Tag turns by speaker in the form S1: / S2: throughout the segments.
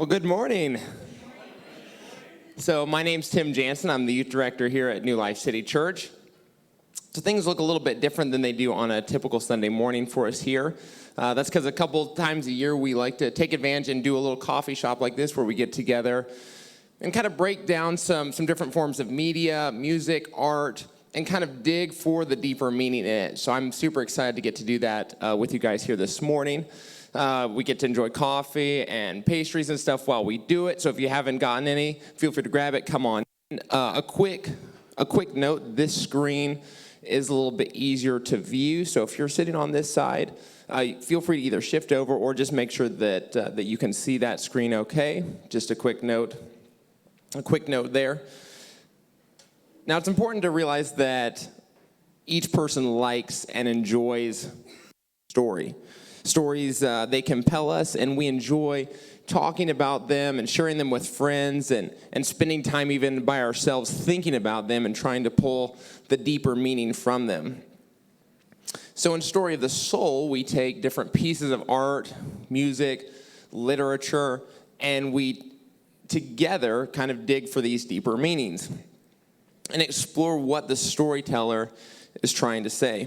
S1: Well, good morning. So my name's Tim Jansen. I'm the youth director here at New Life CityChurch. So things look a little bit different than they do on a typical Sunday morning for us here. That's because a couple times a year we like to take advantage and do a little coffee shop like this where we get together and kind of break down some different forms of media, music, art, and kind of dig for the deeper meaning in it. So I'm super excited to get to do that with you guys here this morning. We get to enjoy coffee and pastries and stuff while we do it. So if you haven't gotten any, feel free to grab it. Come on. A quick note, this screen is a little bit easier to view. So if you're sitting on this side, feel free to either shift over or just make sure that you can see that screen okay. Just a quick note there. Now, it's important to realize that each person likes and enjoys stories, they compel us, and we enjoy talking about them and sharing them with friends and spending time even by ourselves thinking about them and trying to pull the deeper meaning from them. So in Story of the Soul, we take different pieces of art, music, literature, and we together kind of dig for these deeper meanings and explore what the storyteller is trying to say.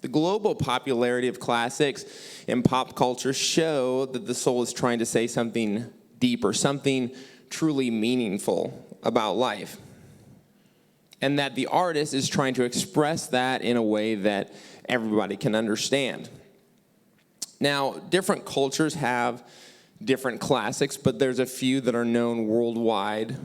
S1: The global popularity of classics in pop culture show that the soul is trying to say something deeper, something truly meaningful about life. And that the artist is trying to express that in a way that everybody can understand. Now, different cultures have different classics, but there's a few that are known worldwide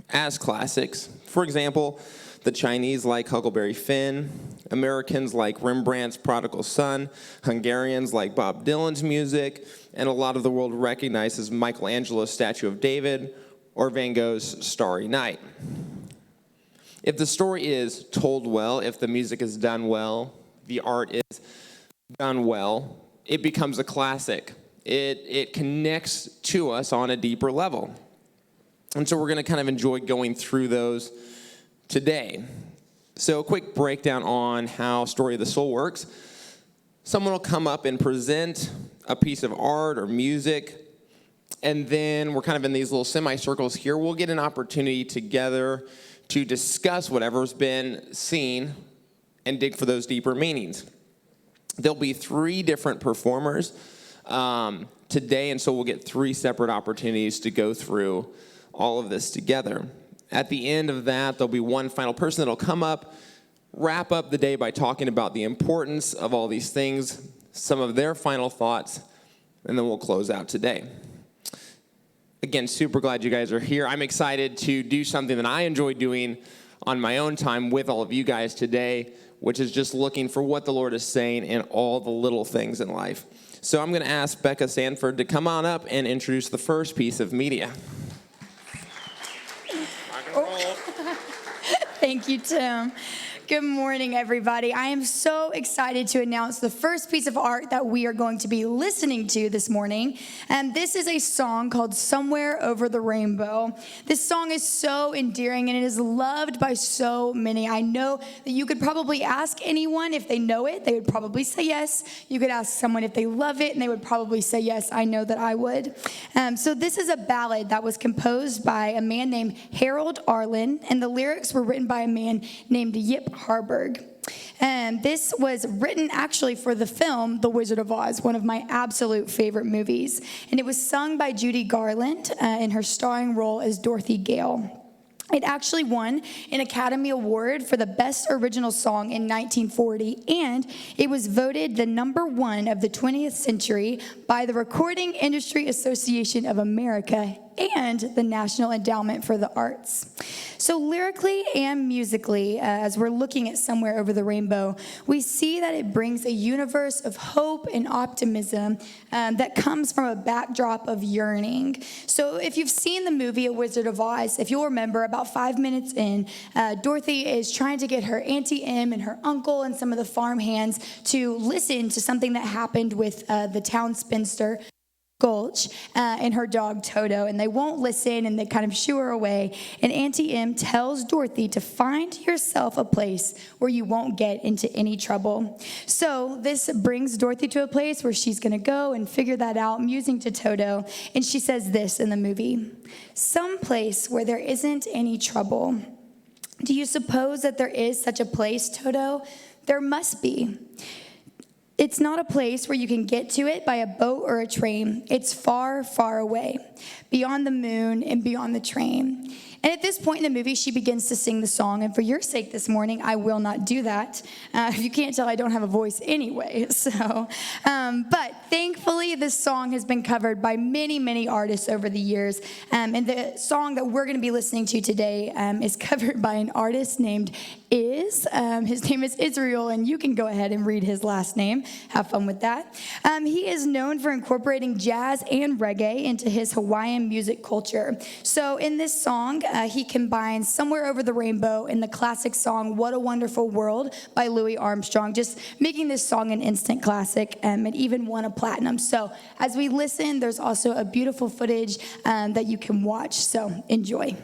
S1: as classics. For example, the Chinese like Huckleberry Finn, Americans like Rembrandt's Prodigal Son, Hungarians like Bob Dylan's music, and a lot of the world recognizes Michelangelo's Statue of David or Van Gogh's Starry Night. If the story is told well, if the music is done well, the art is done well, it becomes a classic. It connects to us on a deeper level. And so we're going to kind of enjoy going through those today. So a quick breakdown on how Story of the Soul works. Someone will come up and present a piece of art or music, and then we're kind of in these little semicircles here. We'll get an opportunity together to discuss whatever's been seen and dig for those deeper meanings. There'll be 3 different performers today, and so we'll get 3 separate opportunities to go through all of this together. At the end of that, there'll be one final person that'll come up, wrap up the day by talking about the importance of all these things, some of their final thoughts, and then we'll close out today. Again, super glad you guys are here. I'm excited to do something that I enjoy doing on my own time with all of you guys today, which is just looking for what the Lord is saying in all the little things in life. So I'm going to ask Becca Sanford to come on up and introduce the first piece of media.
S2: Thank you, Tim. Good morning, everybody. I am so excited to announce the first piece of art that we are going to be listening to this morning. And this is a song called Somewhere Over the Rainbow. This song is so endearing and it is loved by so many. I know that you could probably ask anyone if they know it. They would probably say yes. You could ask someone if they love it and they would probably say yes. I know that I would. So this is a ballad that was composed by a man named Harold Arlen, and the lyrics were written by a man named Yip Harburg. And this was written actually for the film The Wizard of Oz, one of my absolute favorite movies. And it was sung by Judy Garland in her starring role as Dorothy Gale. It actually won an Academy Award for the Best Original Song in 1940, and it was voted the #1 of the 20th century by the Recording Industry Association of America and the National Endowment for the Arts. So lyrically and musically, as we're looking at Somewhere Over the Rainbow, we see that it brings a universe of hope and optimism that comes from a backdrop of yearning. So if you've seen the movie A Wizard of Oz, if you'll remember, about 5 minutes in, Dorothy is trying to get her Auntie Em and her uncle and some of the farm hands to listen to something that happened with the town spinster Gulch and her dog Toto, and they won't listen, and they kind of shoo her away. And Auntie Em tells Dorothy to find yourself a place where you won't get into any trouble. So this brings Dorothy to a place where she's going to go and figure that out, musing to Toto. And she says this in the movie: "Some place where there isn't any trouble. Do you suppose that there is such a place, Toto? There must be. It's not a place where you can get to it by a boat or a train. It's far, far away, beyond the moon and beyond the train." And at this point in the movie, she begins to sing the song. And for your sake this morning, I will not do that. If you can't tell, I don't have a voice anyway. But thankfully, this song has been covered by many, many artists over the years. And the song that we're going to be listening to today is covered by an artist named Iz. His name is Israel, and you can go ahead and read his last name. Have fun with that. He is known for incorporating jazz and reggae into his Hawaiian music culture. So in this song, he combines Somewhere Over the Rainbow and the classic song What a Wonderful World by Louis Armstrong, just making this song an instant classic, and even won a platinum. So as we listen, there's also a beautiful footage that you can watch. So enjoy.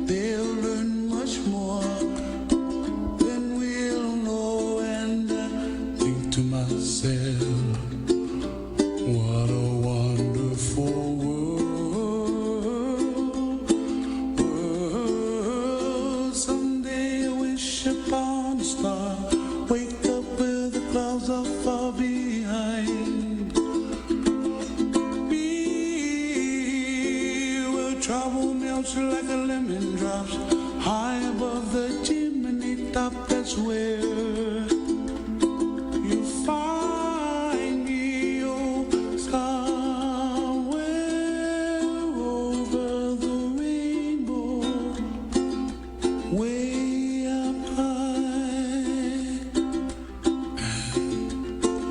S3: They'll learn much more than we'll know, and said, what a wonderful world. Someday I wish upon a star, wake up where the clouds are far behind me, where trouble melts like a lemon drops high above the chimney top. That's where you find me, oh, somewhere over the rainbow, way up high.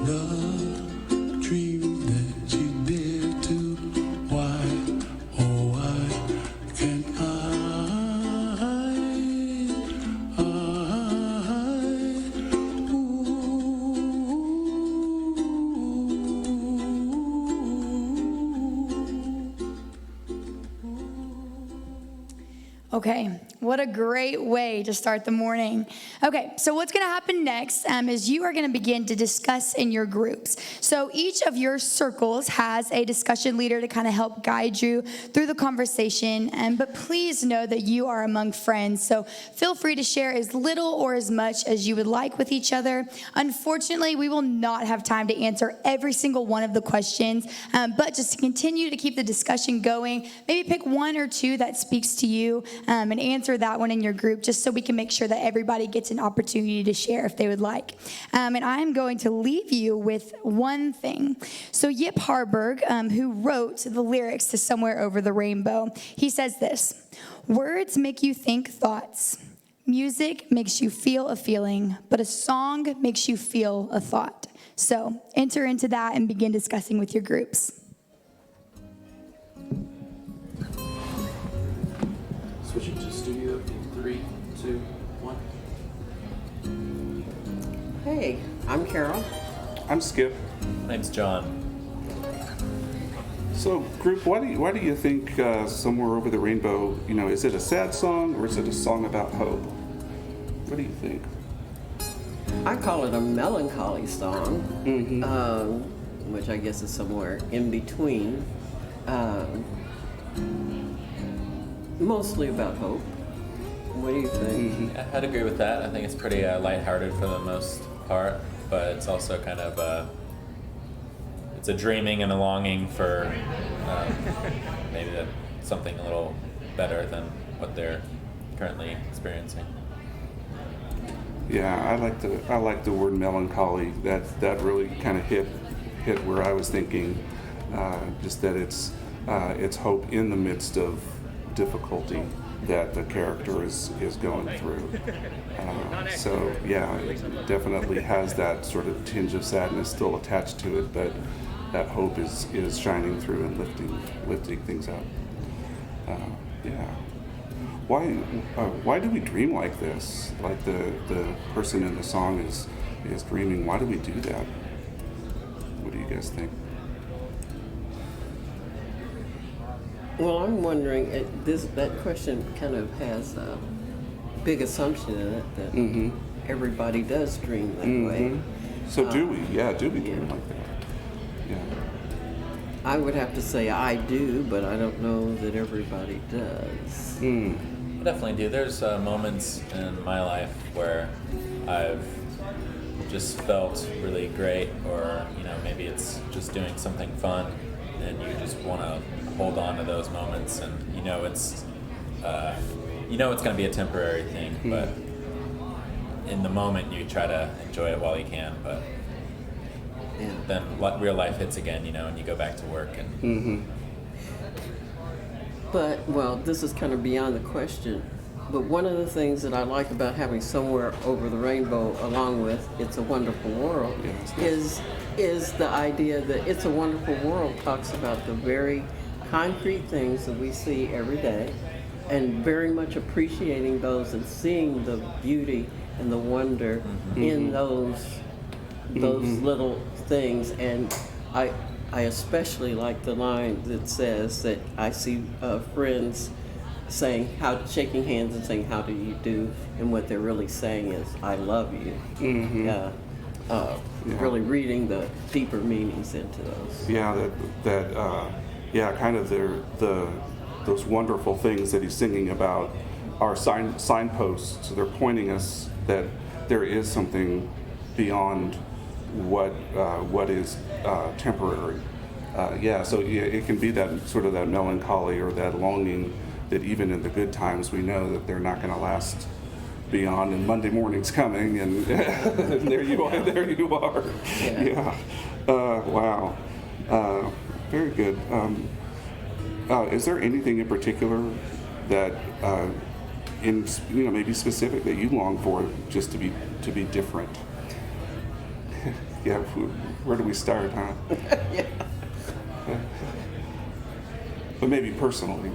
S3: The dream that you dare to, why, oh, why can't I?
S2: Okay, what a great way to start the morning. Okay, so what's going to happen next is you are going to begin to discuss in your groups. So each of your circles has a discussion leader to kind of help guide you through the conversation. But please know that you are among friends. So feel free to share as little or as much as you would like with each other. Unfortunately, we will not have time to answer every single one of the questions. But just to continue to keep the discussion going, maybe pick one or two that speaks to you. And answer that one in your group just so we can make sure that everybody gets an opportunity to share if they would like. And I am going to leave you with one thing. So Yip Harburg, who wrote the lyrics to Somewhere Over the Rainbow, he says this: words make you think thoughts. Music makes you feel a feeling, but a song makes you feel a thought. So enter into that and begin discussing with your groups.
S4: Switching to studio in 3, 2, 1.
S5: Hey, I'm Carol.
S6: I'm Skip.
S4: My name's John.
S6: So, group, why do you think Somewhere Over the Rainbow, is it a sad song or is it a song about hope? What do you think?
S5: I call it a melancholy song, which I guess is somewhere in between. Mostly about hope. What do you think?
S4: I'd agree with that. I think it's pretty lighthearted for the most part, but it's also kind of it's a dreaming and a longing for maybe something a little better than what they're currently experiencing.
S6: Yeah, I like the word melancholy. That really kind of hit where I was thinking, just that it's hope in the midst of difficulty that the character is going through. So yeah, it definitely has that sort of tinge of sadness still attached to it, but that hope is shining through and lifting things up. Yeah. Why do we dream like this? Like the person in the song is dreaming. Why do we do that? What do you guys think?
S5: Well, I'm wondering, that question kind of has a big assumption in it that everybody does dream that way.
S6: So do we? Yeah, do we dream like that? Yeah.
S5: I would have to say I do, but I don't know that everybody does.
S4: I definitely do. There's moments in my life where I've just felt really great, or maybe it's just doing something fun, and you just want to hold on to those moments, and it's going to be a temporary thing, but in the moment you try to enjoy it while you can, but then real life hits again, and you go back to work and.
S5: But this is kind of beyond the question. But one of the things that I like about having Somewhere Over the Rainbow, along with It's a Wonderful World, is the idea that It's a Wonderful World talks about the very concrete things that we see every day, and very much appreciating those and seeing the beauty and the wonder in those little things. And I especially like the line that says that I see friends shaking hands and saying, "How do you do?" And what they're really saying is, "I love you." Yeah. really reading the deeper meanings into those.
S6: Yeah, kind of those wonderful things that he's singing about are signposts. They're pointing us that there is something beyond what is temporary. So it can be that sort of that melancholy or that longing that even in the good times we know that they're not going to last beyond, and Monday morning's coming, and there you are. Yeah. Wow. Very good. Is there anything in particular that, maybe specific that you long for, just to be different? Yeah. Where do we start, huh?
S5: Yeah.
S6: But maybe personally.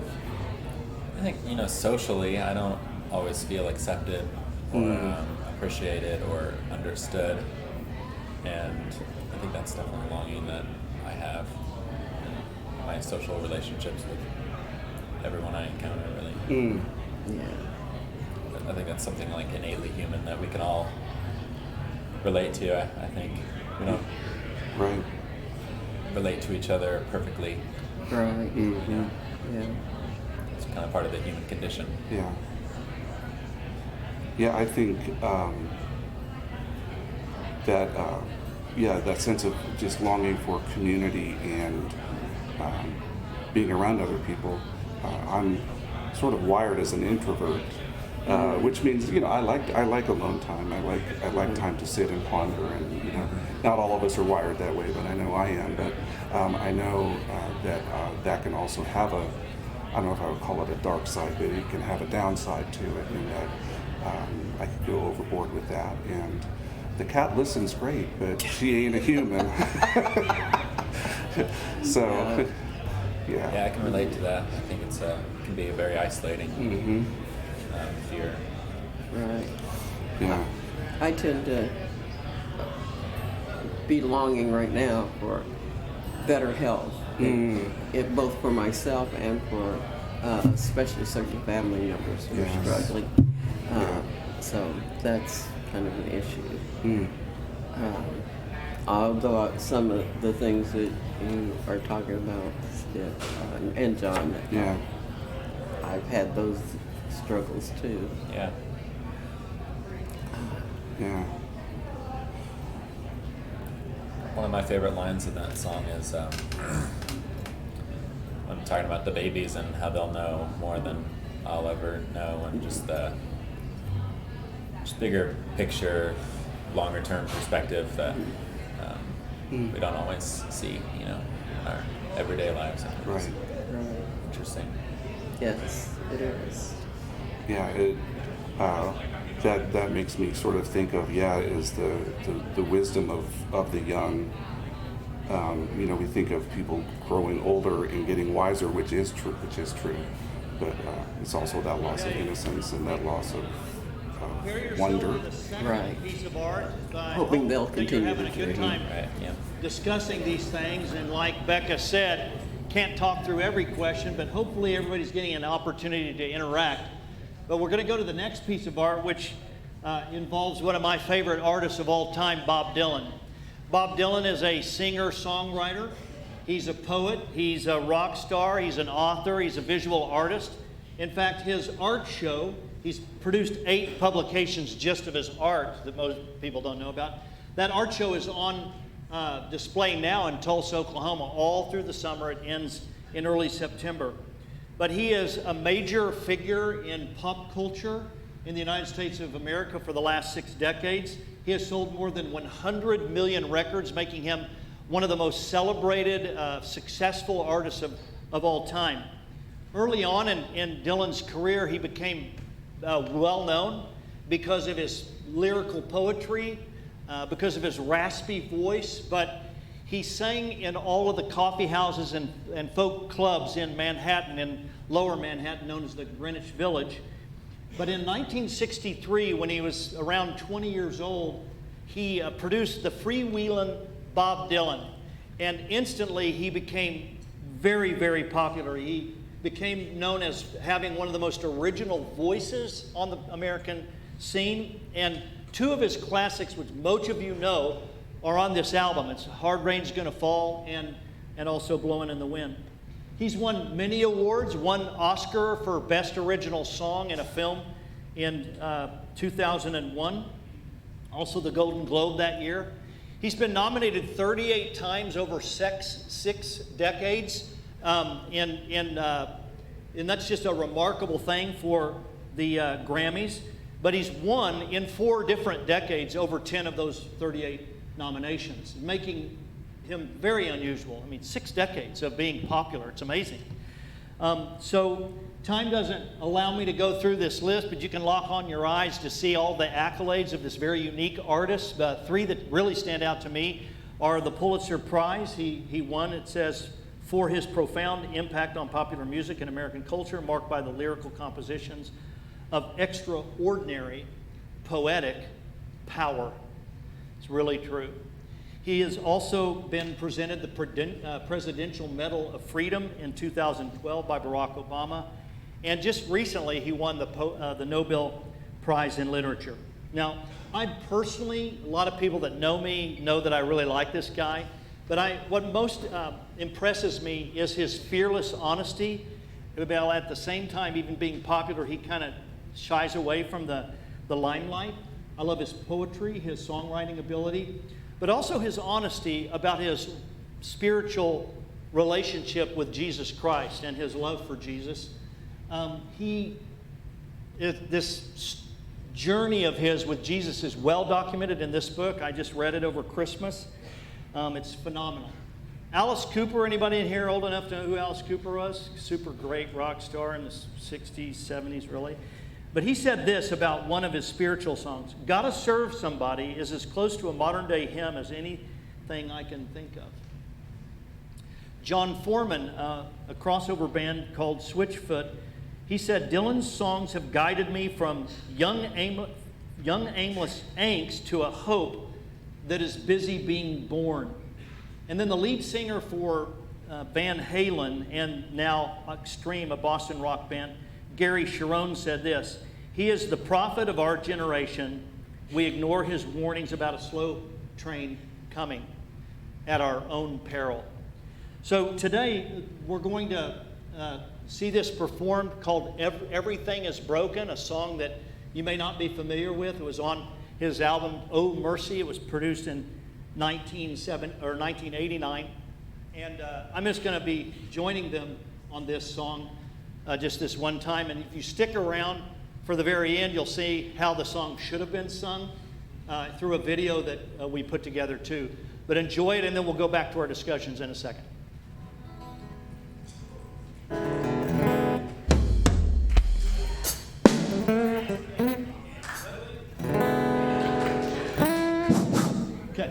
S4: I think, socially, I don't always feel accepted or appreciated or understood. And I think that's definitely a longing that I have in my social relationships with everyone I encounter, really.
S5: Yeah.
S4: I think that's something like innately human that we can all relate to. I think we don't relate to each other perfectly.
S5: Right. Mm-hmm. Yeah.
S4: It's kind of part of the human condition.
S6: Yeah. Yeah, I think that sense of just longing for community and being around other people. I'm sort of wired as an introvert, which means I like alone time. I like time to sit and ponder, and not all of us are wired that way, but I know I am. But I know that can also have I don't know if I would call it a dark side, but it can have a downside to it, and that I could go overboard with that. And the cat listens great, but she ain't a human. So, yeah.
S4: Yeah, I can relate to that. I think it can be a very isolating fear.
S5: Right.
S6: Yeah.
S5: I tend to be longing right now for better health, both for myself and for especially certain family members who are struggling. So that's kind of an issue. Although some of the things that you are talking about, and John, I've had those struggles too.
S4: Yeah.
S6: Yeah.
S4: One of my favorite lines in that song is when I'm talking about the babies and how they'll know more than I'll ever know, and just the bigger picture, longer term perspective that we don't always see, in our everyday lives.
S6: Right.
S4: Interesting.
S5: Yes, it is.
S6: Yeah. That makes me sort of think of is the wisdom of the young. We think of people growing older and getting wiser, which is true, but it's also that loss of innocence and that loss of wonder.
S5: Right.
S7: Piece of art.
S5: Hoping they'll continue
S7: having
S5: to
S7: a good
S5: dream.
S7: time
S4: Right. Yeah.
S7: discussing these things, and like Becca said, can't talk through every question, but hopefully everybody's getting an opportunity to interact. But we're going to go to the next piece of art, which involves one of my favorite artists of all time, Bob Dylan. Bob Dylan is a singer-songwriter. He's a poet. He's a rock star. He's an author. He's a visual artist. In fact, his art show, he's produced 8 publications just of his art that most people don't know about. That art show is on display now in Tulsa, Oklahoma, all through the summer. It ends in early September. But he is a major figure in pop culture in the United States of America for the last 6 decades. He has sold more than 100 million records, making him one of the most celebrated, successful artists of all time. Early on in Dylan's career, he became well known because of his lyrical poetry, because of his raspy voice, but he sang in all of the coffee houses and folk clubs in Manhattan, in lower Manhattan, known as the Greenwich Village. But in 1963, when he was around 20 years old, he produced the freewheelin' Bob Dylan. And instantly, he became very, very popular. He became known as having one of the most original voices on the American scene. And Two of his classics, which most of you know, are on this album. It's Hard Rain's Gonna Fall and also Blowing in the Wind. He's won many awards, won Oscar for Best Original Song in a Film in 2001, also the Golden Globe that year. He's been nominated 38 times over 6 decades, and that's just a remarkable thing for the Grammys. But he's won in 4 different decades over 10 of those 38 nominations, making him very unusual. I mean, 6 decades of being popular. It's amazing. So time doesn't allow me to go through this list, but you can lock on your eyes to see all the accolades of this very unique artist. 3 that really stand out to me are the Pulitzer Prize. He won, it says, for his profound impact on popular music and American culture, marked by the lyrical compositions of extraordinary poetic power. It's really true. He has also been presented the Presidential Medal of Freedom in 2012 by Barack Obama. And just recently, he won the Nobel Prize in Literature. Now, I personally, a lot of people that know me know that I really like this guy. But what most impresses me is his fearless honesty. While at the same time, even being popular, he kind of shies away from the limelight. I love his poetry, his songwriting ability, but also his honesty about his spiritual relationship with Jesus Christ and his love for Jesus. This journey of his with Jesus is well documented in this book. I just read it over Christmas. It's phenomenal. Alice Cooper, anybody in here old enough to know who Alice Cooper was? Super great rock star in the 60s, 70s, really. But he said this about one of his spiritual songs: "Gotta Serve Somebody" is as close to a modern day hymn as anything I can think of. John Foreman, a crossover band called Switchfoot, he said, "Dylan's songs have guided me from young aimless angst to a hope that is busy being born." And then the lead singer for Van Halen and now Extreme, a Boston rock band, Gary Sharon, said this: "He is the prophet of our generation. We ignore his warnings about a slow train coming at our own peril." So today we're going to see this performed, called "Everything is Broken," a song that you may not be familiar with. It was on his album "Oh Mercy." It was produced in 1989. And I'm just going to be joining them on this song just this one time. And if you stick around for the very end, you'll see how the song should have been sung through a video that we put together too. But enjoy it, and then we'll go back to our discussions in a second. Okay.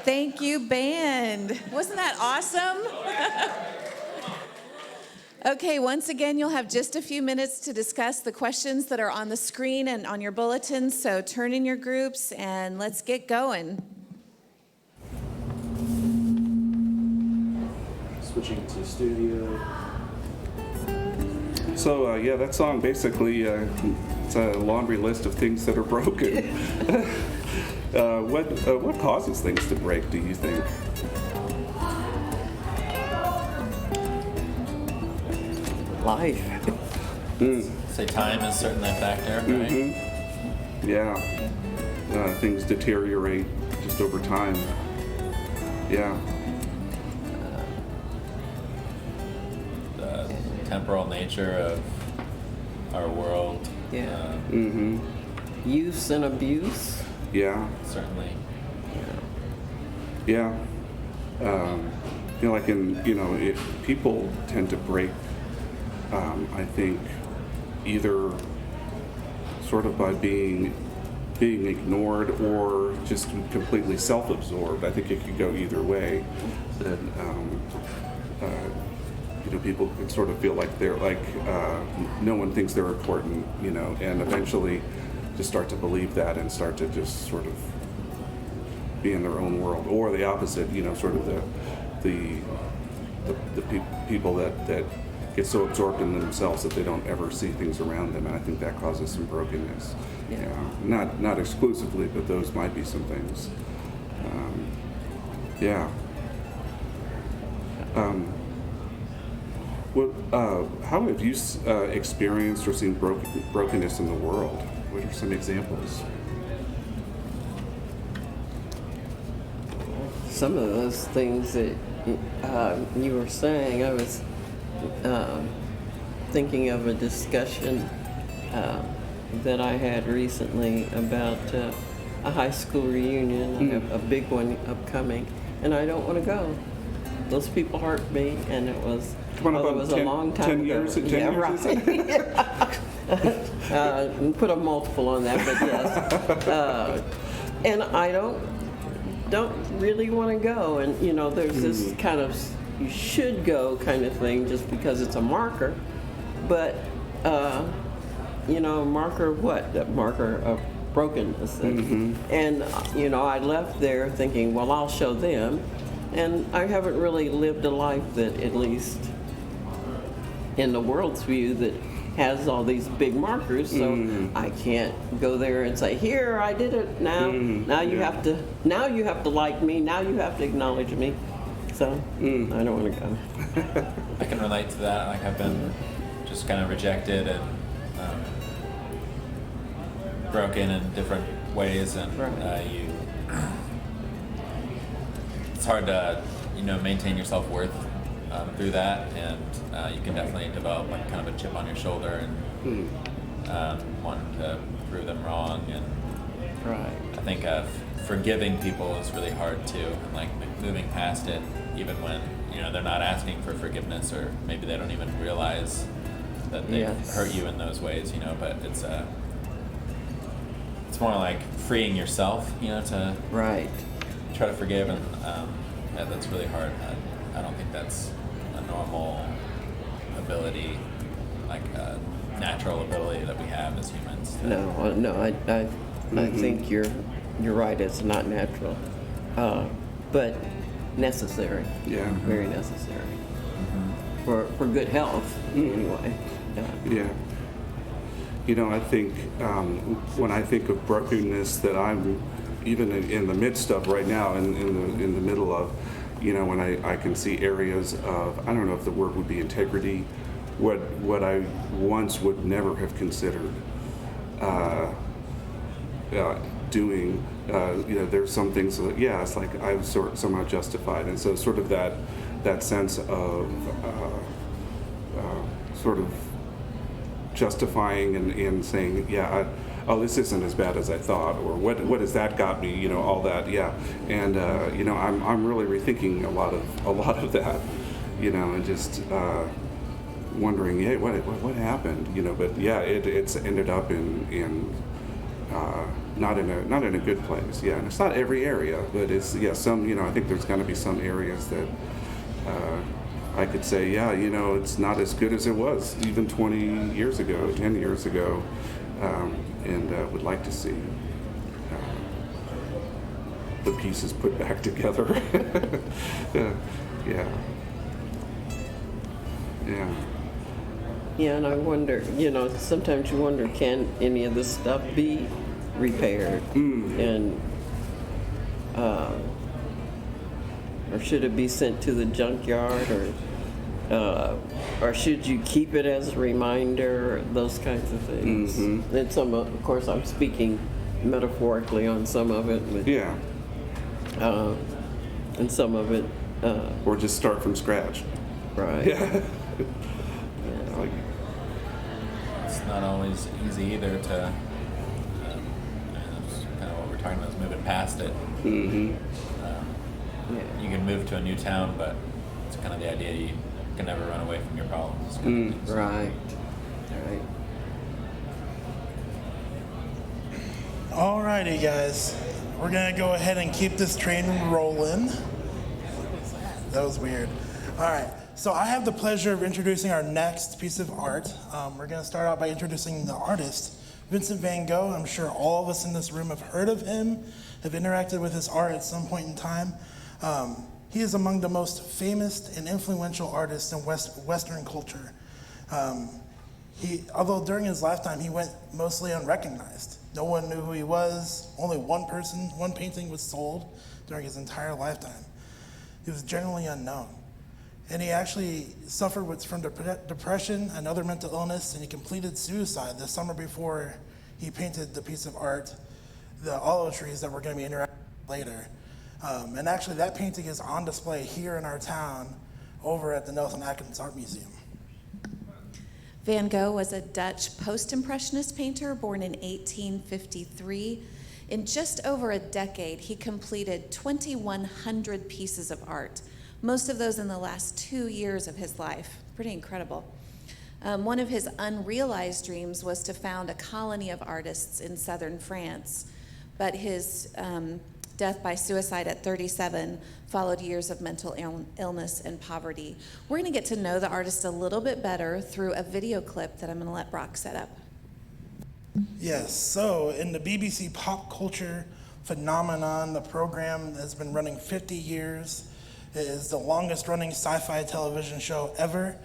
S8: Thank you, band. Wasn't that awesome? Okay, once again, you'll have just a few minutes to discuss the questions that are on the screen and on your bulletins, so turn in your groups and let's get going.
S9: Switching to studio.
S6: So yeah, that song basically it's a laundry list of things that are broken. What causes things to break, do you think?
S5: Life.
S4: Say time is certainly a factor, right?
S6: Yeah. Things deteriorate just over time. Yeah.
S4: The temporal nature of our world.
S5: Yeah. Use and abuse.
S6: Yeah.
S4: Certainly.
S6: Yeah. Like people tend to break, I think, either sort of by being ignored or just completely self-absorbed. I think it could go either way. That people can sort of feel like they're no one thinks they're important, and eventually just start to believe that and start to just sort of be in their own world, or the opposite, sort of the people that get so absorbed in themselves that they don't ever see things around them, and I think that causes some brokenness. Not exclusively, but those might be some things. How have you experienced or seen brokenness in the world? What are some examples?
S5: Some of those things that you were saying, I was thinking of a discussion that I had recently about a high school reunion, a big one upcoming, and I don't want to go. Those people hurt me, and it was a long time
S6: 10 years,
S5: ago.
S6: 10
S5: Yeah,
S6: years,
S5: right. Put a multiple on that, but yes. And I don't really want to go, and there's this kind of you should go kind of thing just because it's a marker, but marker of what? That marker of brokenness, and I left there thinking, well, I'll show them, and I haven't really lived a life that, at least in the world's view, that has all these big markers, so I can't go there and say, here, I did it. Now you have to like me, now you have to acknowledge me. So I don't want to go.
S4: I can relate to that. Like, I've been just kind of rejected and broken in different ways, and it's hard to maintain your self-worth through that, and you can definitely develop like kind of a chip on your shoulder and wanting to prove them wrong, and I think forgiving people is really hard too, and like moving past it even when they're not asking for forgiveness, or maybe they don't even realize that they hurt you in those ways, but it's more like freeing yourself, to try to forgive, and that's really hard. I don't think that's a normal ability, like a natural ability that we have as humans. I think you're right. It's not natural, but necessary. Yeah, very necessary for good health anyway.
S6: I think when I think of brokenness that I'm even in the midst of right now, in the middle of, when I can see areas of, I don't know if the word would be integrity, what I once would never have considered doing. There's some things that, it's like I was somehow justified, and so sort of that sense of sort of justifying and saying, this isn't as bad as I thought, or what has that got me, all that, and I'm really rethinking a lot of that, and just wondering, what happened, but it's ended up in not in a good place. Yeah, and it's not every area, but it's some. I think there's going to be some areas that I could say, it's not as good as it was even 20 years ago, 10 years ago, and would like to see the pieces put back together. Yeah.
S5: Yeah, and I wonder, sometimes you wonder, can any of this stuff be repaired? And or should it be sent to the junkyard, or should you keep it as a reminder? Those kinds of things. And of course, I'm speaking metaphorically on some of it. But, and some of it.
S6: Or just start from scratch.
S5: Right.
S6: Yeah.
S4: It's not always easy either to, that's kind of what we're talking about, is moving past it. You can move to a new town, but it's kind of the idea you can never run away from your problems.
S5: Right.
S3: Alrighty, guys. We're going to go ahead and keep this train rolling. That was weird. All right. So I have the pleasure of introducing our next piece of art. We're going to start out by introducing the artist, Vincent van Gogh. I'm sure all of us in this room have heard of him, have interacted with his art at some point in time. He is among the most famous and influential artists in Western culture. Although during his lifetime, he went mostly unrecognized. No one knew who he was. Only one painting was sold during his entire lifetime. He was generally unknown. And he actually suffered from depression and other mental illness, and he completed suicide the summer before he painted the piece of art, the olive trees that we're going to be interacting with later. And actually, that painting is on display here in our town over at the Nelson Atkins Art Museum.
S8: Van Gogh was a Dutch post-impressionist painter born in 1853. In just over a decade, he completed 2,100 pieces of art, most of those in the last 2 years of his life. Pretty incredible. One of his unrealized dreams was to found a colony of artists in southern France, but his death by suicide at 37 followed years of mental illness and poverty. We're going to get to know the artist a little bit better through a video clip that I'm going to let Brock set up.
S3: Yes, so in the BBC Pop Culture Phenomenon, the program has been running 50 years. It is the longest running sci-fi television show ever.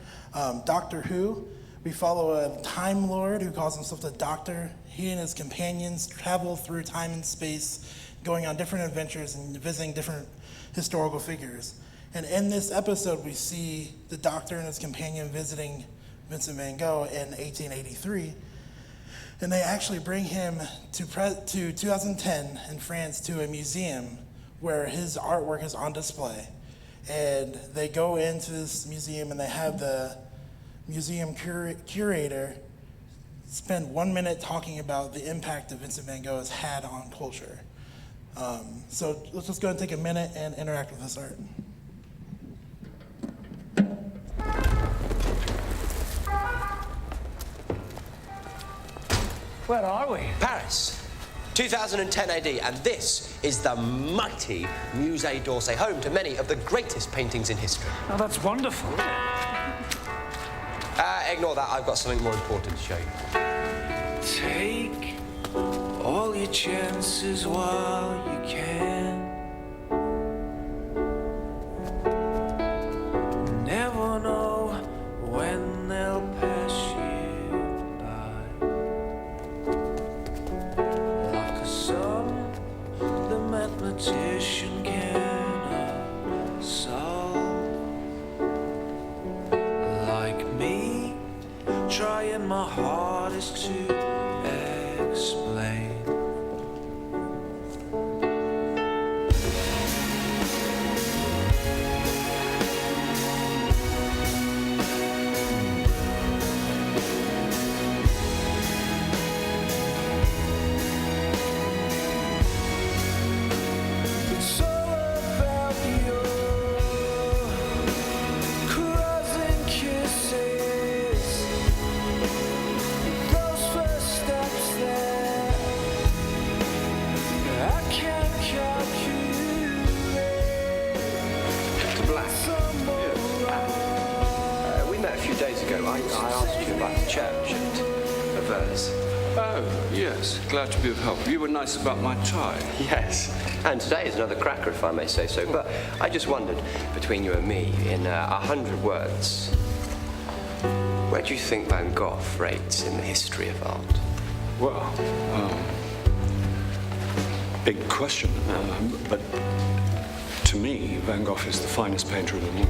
S3: Doctor Who, we follow a Time Lord who calls himself the Doctor. He and his companions travel through time and space, going on different adventures and visiting different historical figures. And in this episode, we see the Doctor and his companion visiting Vincent van Gogh in 1883. And they actually bring him to 2010 in France to a museum where his artwork is on display. And they go into this museum and they have the museum curator spend 1 minute talking about the impact that Vincent van Gogh has had on culture. So let's just go and take a minute and interact with this art.
S10: Where are we? Paris, 2010 AD, and this is the mighty Musée d'Orsay, home to many of the greatest paintings in history.
S11: Oh, that's wonderful.
S10: Ignore that, I've got something more important to show you.
S11: Take all your chances while you can. Never know when they'll pass you by. Like a sum the mathematician cannot solve. Like me, trying my hardest to explain. It's all about your crossing kisses. Those first steps that
S10: days ago, I asked you about the church at Verse.
S12: Oh, yes. Glad to be of help. You were nice about my tie.
S10: Yes, and today is another cracker, if I may say so. But I just wondered, between you and me, in 100 words, where do you think Van Gogh rates in the history of art?
S12: Well, big question. But to me, Van Gogh is the finest painter of them all.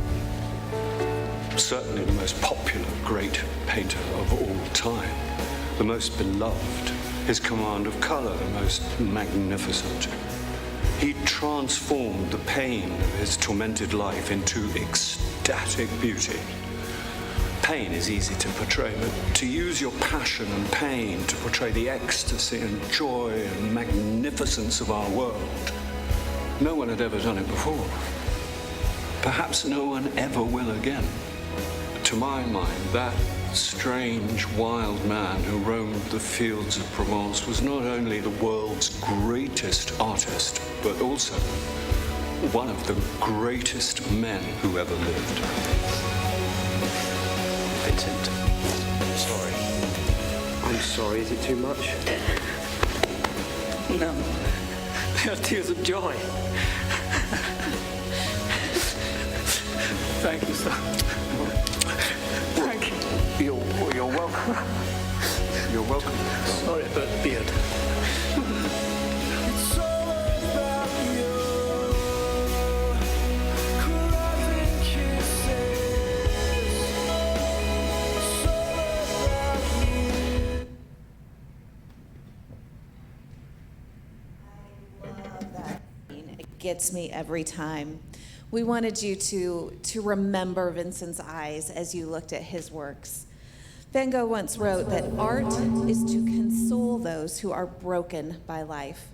S12: Certainly the most popular great painter of all time. The most beloved, his command of colour the most magnificent. He transformed the pain of his tormented life into ecstatic beauty. Pain is easy to portray, but to use your passion and pain to portray the ecstasy and joy and magnificence of our world, no one had ever done it before. Perhaps no one ever will again. To my mind, that strange, wild man who roamed the fields of Provence was not only the world's greatest artist, but also one of the greatest men who ever lived.
S10: Vincent, I'm sorry. I'm sorry, is it too much?
S13: No. They are tears of joy. Thank you, sir. Thank you.
S12: You're welcome. You're welcome.
S13: Sorry about the beard.
S11: It's all about you. Caressing kisses. It's all about you.
S8: It gets me every time. We wanted you to remember Vincent's eyes as you looked at his works. Van Gogh once wrote that art is to console those who are broken by life.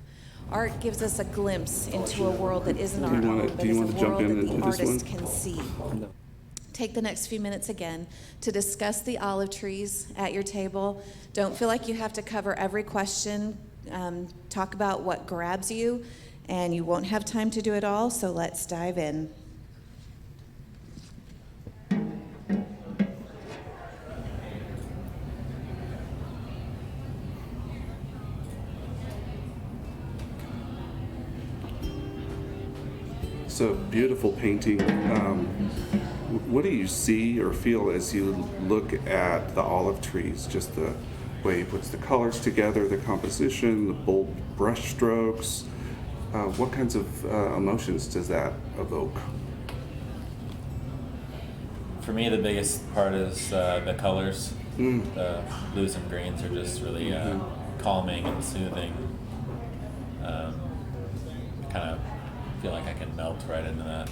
S8: Art gives us a glimpse into a world that isn't our own, but is a world that the artist can see. Take the next few minutes again to discuss the olive trees at your table. Don't feel like you have to cover every question. Talk about what grabs you, and you won't have time to do it all, so let's dive in.
S6: It's a beautiful painting. What do you see or feel as you look at the olive trees? Just the way he puts the colors together, the composition, the bold brush strokes. What kinds of emotions does that evoke?
S4: For me, the biggest part is the colors. The blues and greens are just really calming and soothing. Kind of feel like I can melt right into that.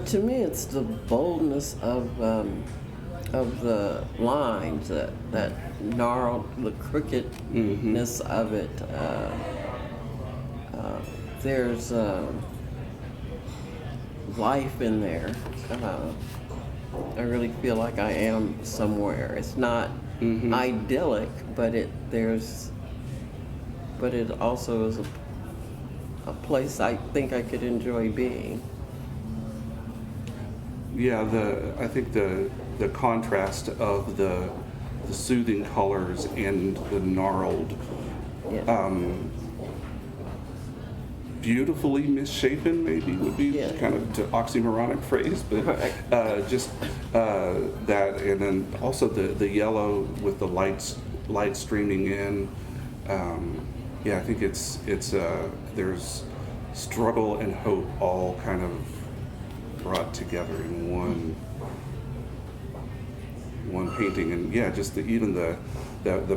S5: To me, it's the boldness of the lines, that gnarled, the crookedness of it. There's life in there. I really feel like I am somewhere. It's not idyllic, but it also is a place I think I could enjoy being.
S6: Yeah, I think the contrast of the soothing colors and the gnarled, beautifully misshapen maybe would be kind of an oxymoronic phrase, but just that, and then also the yellow with the light streaming in. I think it's there's struggle and hope all kind of brought together in one painting, and just even the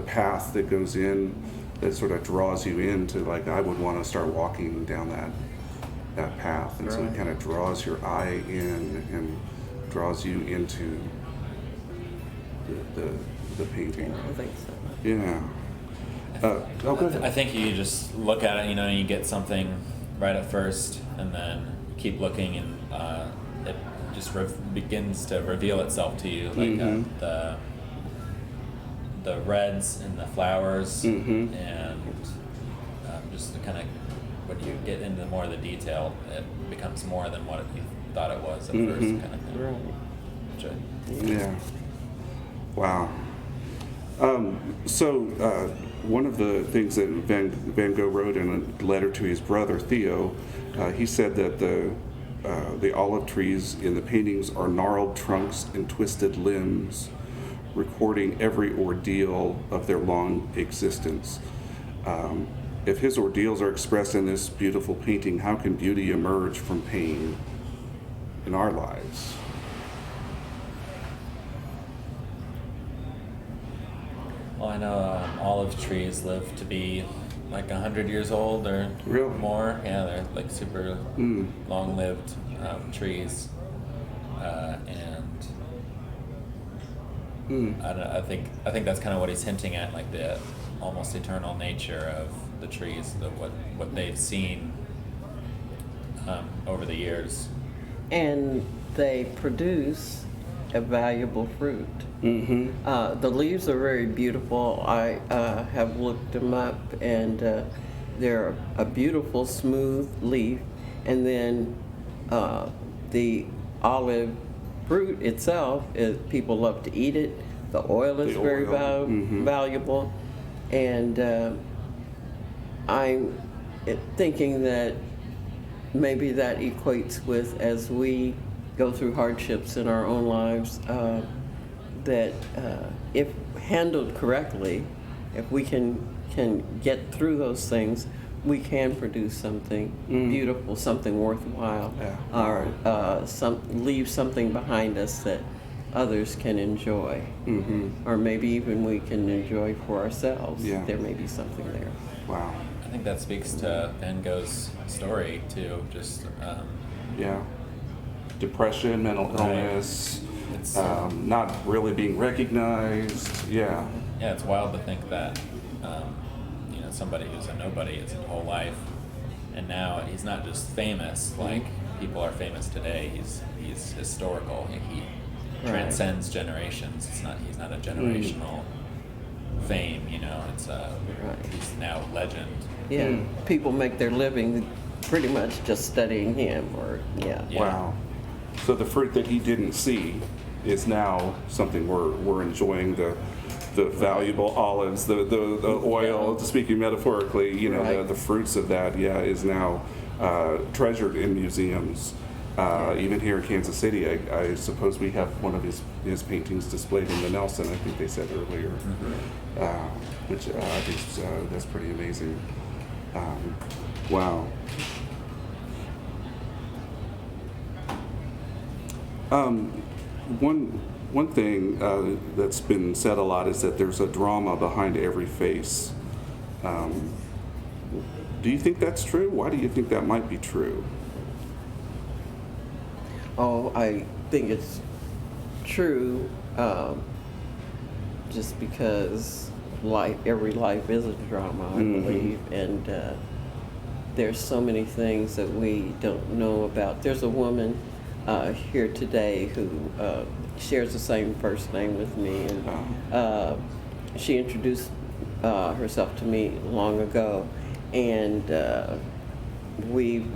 S6: path that goes in that sort of draws you into, like, I would want to start walking down that path, and so it kind of draws your eye in and draws you into the painting.
S5: I think so.
S6: Yeah. Go ahead.
S4: I think you just look at it, you get something right at first, and then keep looking, and it just begins to reveal itself to you, like the reds and the flowers, and just kind of when you get into more of the detail, it becomes more than what you thought it was at first, kind of thing.
S5: Right.
S4: enjoy.
S6: Yeah. Wow. So one of the things that Van Gogh wrote in a letter to his brother Theo, he said that the olive trees in the paintings are gnarled trunks and twisted limbs, recording every ordeal of their long existence. If his ordeals are expressed in this beautiful painting, how can beauty emerge from pain in our lives?
S4: Well, I know olive trees live to be like 100 years old or
S6: Really?
S4: more. Yeah, they're like super long-lived trees, and I think that's kind of what he's hinting at, like the almost eternal nature of the trees, what they've seen over the years.
S5: And they produce a valuable fruit.
S6: Mm-hmm.
S5: The leaves are very beautiful. I have looked them up, and they're a beautiful smooth leaf. And then the olive fruit itself, people love to eat it. The oil is very valuable. And I'm thinking that maybe that equates with, as we go through hardships in our own lives, that if handled correctly, if we can get through those things, we can produce something beautiful, something worthwhile, or leave something behind us that others can enjoy, or maybe even we can enjoy for ourselves.
S6: Yeah.
S5: There may be something there.
S6: Wow.
S4: I think that speaks to Van Gogh's story too. Just
S6: Yeah. Depression, mental illness,
S4: It's
S6: not really being recognized. Yeah.
S4: yeah, it's wild to think that somebody who's a nobody his whole life, and now he's not just famous like people are famous today. He's historical. He transcends generations. He's not a generational fame. It's he's now legend.
S5: Yeah, people make their living pretty much just studying him, or
S6: Wow. So the fruit that he didn't see is now something we're enjoying, the valuable olives, the oil, speaking metaphorically, the fruits of that, is now treasured in museums. Even here in Kansas City, I suppose we have one of his paintings displayed in the Nelson, I think they said earlier, which I think that's pretty amazing. Wow. One thing that's been said a lot is that there's a drama behind every face. Do you think that's true? Why do you think that might be true?
S5: Oh, I think it's true, just because every life is a drama, I believe, and there's so many things that we don't know about. There's a woman here today who shares the same first name with me, and she introduced herself to me long ago, and we've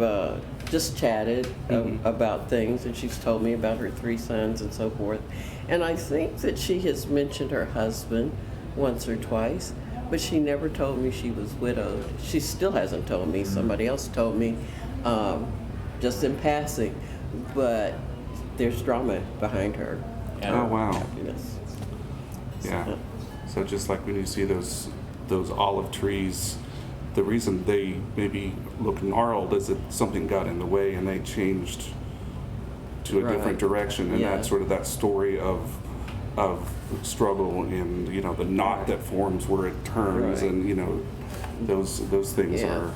S5: just chatted about things, and she's told me about her 3 sons and so forth. And I think that she has mentioned her husband once or twice, but she never told me she was widowed. She still hasn't told me. Somebody else told me just in passing, but there's drama behind her.
S6: Oh, wow.
S5: Happiness.
S6: Yeah. So just like when you see those olive trees, the reason they maybe look gnarled is that something got in the way and they changed to a different direction, and that's sort of that story of struggle and the knot that forms where it turns, and those things are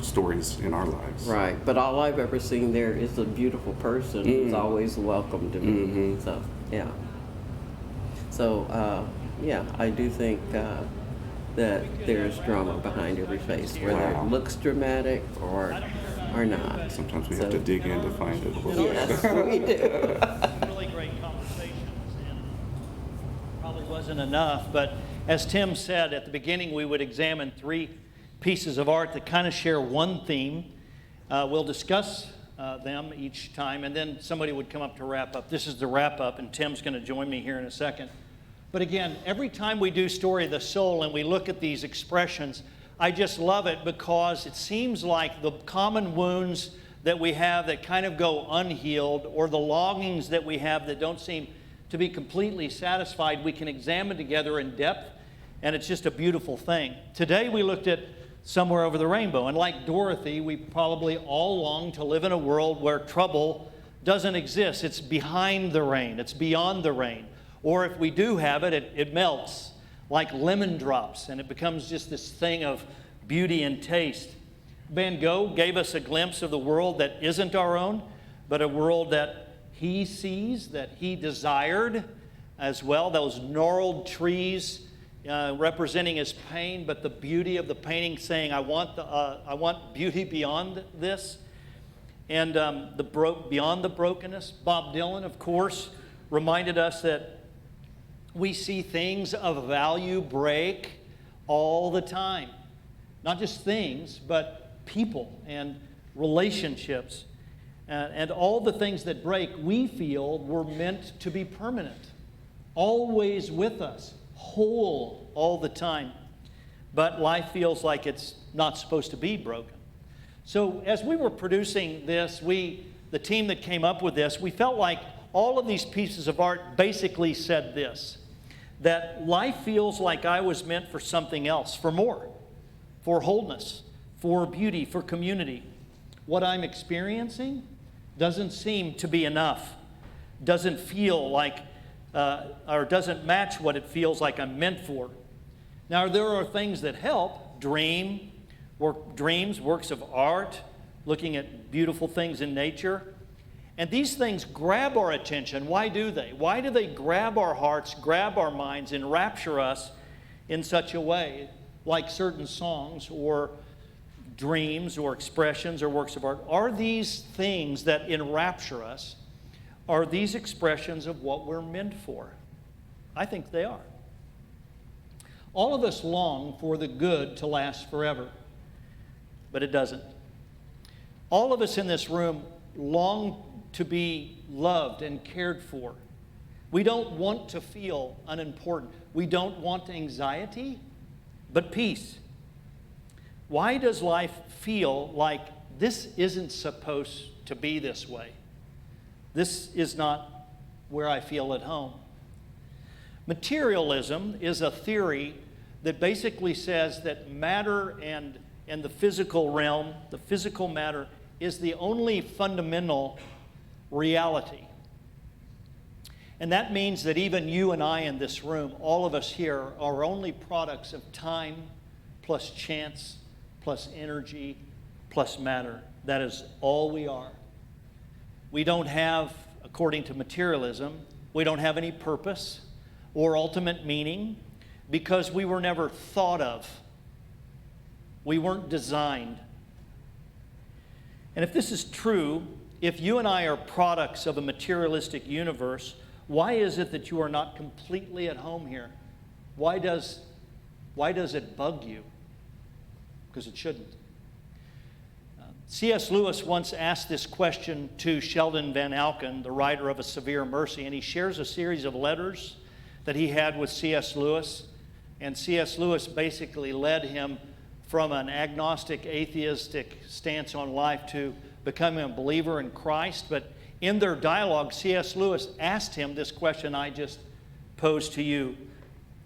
S6: stories in our lives.
S5: Right, but all I've ever seen there is a beautiful person who's always welcome to me. So I do think that there's drama behind every face, whether it looks dramatic or not.
S6: Sometimes we have to dig in to find it a little bit.
S5: Yes, we do.
S7: Really great conversations, and probably wasn't enough, but as Tim said at the beginning, we would examine 3 pieces of art that kind of share one theme. We'll discuss them each time, and then somebody would come up to wrap up. This is the wrap up, and Tim's going to join me here in a second. But again, every time we do Story of the Soul and we look at these expressions, I just love it because it seems like the common wounds that we have that kind of go unhealed, or the longings that we have that don't seem to be completely satisfied, we can examine together in depth, and it's just a beautiful thing. Today we looked at Somewhere Over the Rainbow, and like Dorothy, we probably all long to live in a world where trouble doesn't exist. It's behind the rain, it's beyond the rain. Or if we do have it, it melts like lemon drops, and it becomes just this thing of beauty and taste. Van Gogh gave us a glimpse of the world that isn't our own, but a world that he sees, that he desired as well. Those gnarled trees representing his pain, but the beauty of the painting saying, I want beauty beyond this. And beyond the brokenness. Bob Dylan, of course, reminded us that we see things of value break all the time. Not just things, but people and relationships. And all the things that break, we feel, were meant to be permanent. Always with us, whole all the time. But life feels like it's not supposed to be broken. So as we were producing this, the team that came up with this, we felt like all of these pieces of art basically said this, that life feels like I was meant for something else, for more, for wholeness, for beauty, for community. What I'm experiencing doesn't seem to be enough, doesn't feel like, or doesn't match what it feels like I'm meant for. Now, there are things that help, dreams, works of art, looking at beautiful things in nature. And these things grab our attention. Why do they? Why do they grab our hearts, grab our minds, enrapture us in such a way, like certain songs or dreams or expressions or works of art? Are these things that enrapture us, are these expressions of what we're meant for? I think they are. All of us long for the good to last forever, but it doesn't. All of us in this room long to be loved and cared for. We don't want to feel unimportant. We don't want anxiety, but peace. Why does life feel like this isn't supposed to be this way? This is not where I feel at home. Materialism is a theory that basically says that matter and the physical realm, the physical matter, is the only fundamental reality. And that means that even you and I in this room, all of us here, are only products of time plus chance plus energy plus matter. That is all we are. We don't have, according to materialism, we don't have any purpose or ultimate meaning because we were never thought of. We weren't designed. And if this is true, if you and I are products of a materialistic universe, why is it that you are not completely at home here? Why does it bug you? Because it shouldn't. C.S. Lewis once asked this question to Sheldon Van Alken, the writer of A Severe Mercy, and he shares a series of letters that he had with C.S. Lewis. And C.S. Lewis basically led him from an agnostic, atheistic stance on life to becoming a believer in Christ. But in their dialogue, C.S. Lewis asked him this question I just posed to you.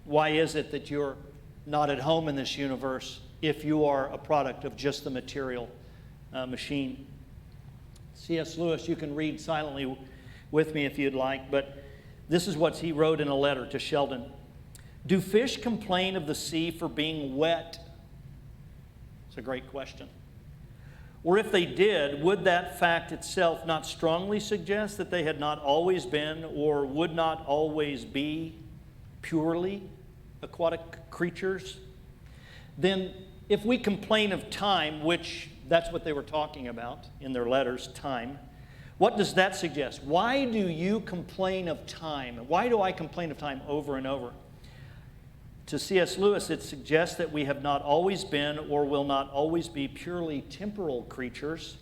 S7: Why is it that you're not at home in this universe if you are a product of just the material machine? C.S. Lewis, you can read silently with me if you'd like, but this is what he wrote in a letter to Sheldon. Do fish complain of the sea for being wet? It's a great question. Or if they did, would that fact itself not strongly suggest that they had not always been or would not always be purely aquatic creatures? Then if we complain of time, which that's what they were talking about in their letters, time, what does that suggest? Why do you complain of time? Why do I complain of time over and over? To C.S. Lewis, it suggests that we have not always been or will not always be purely temporal creatures.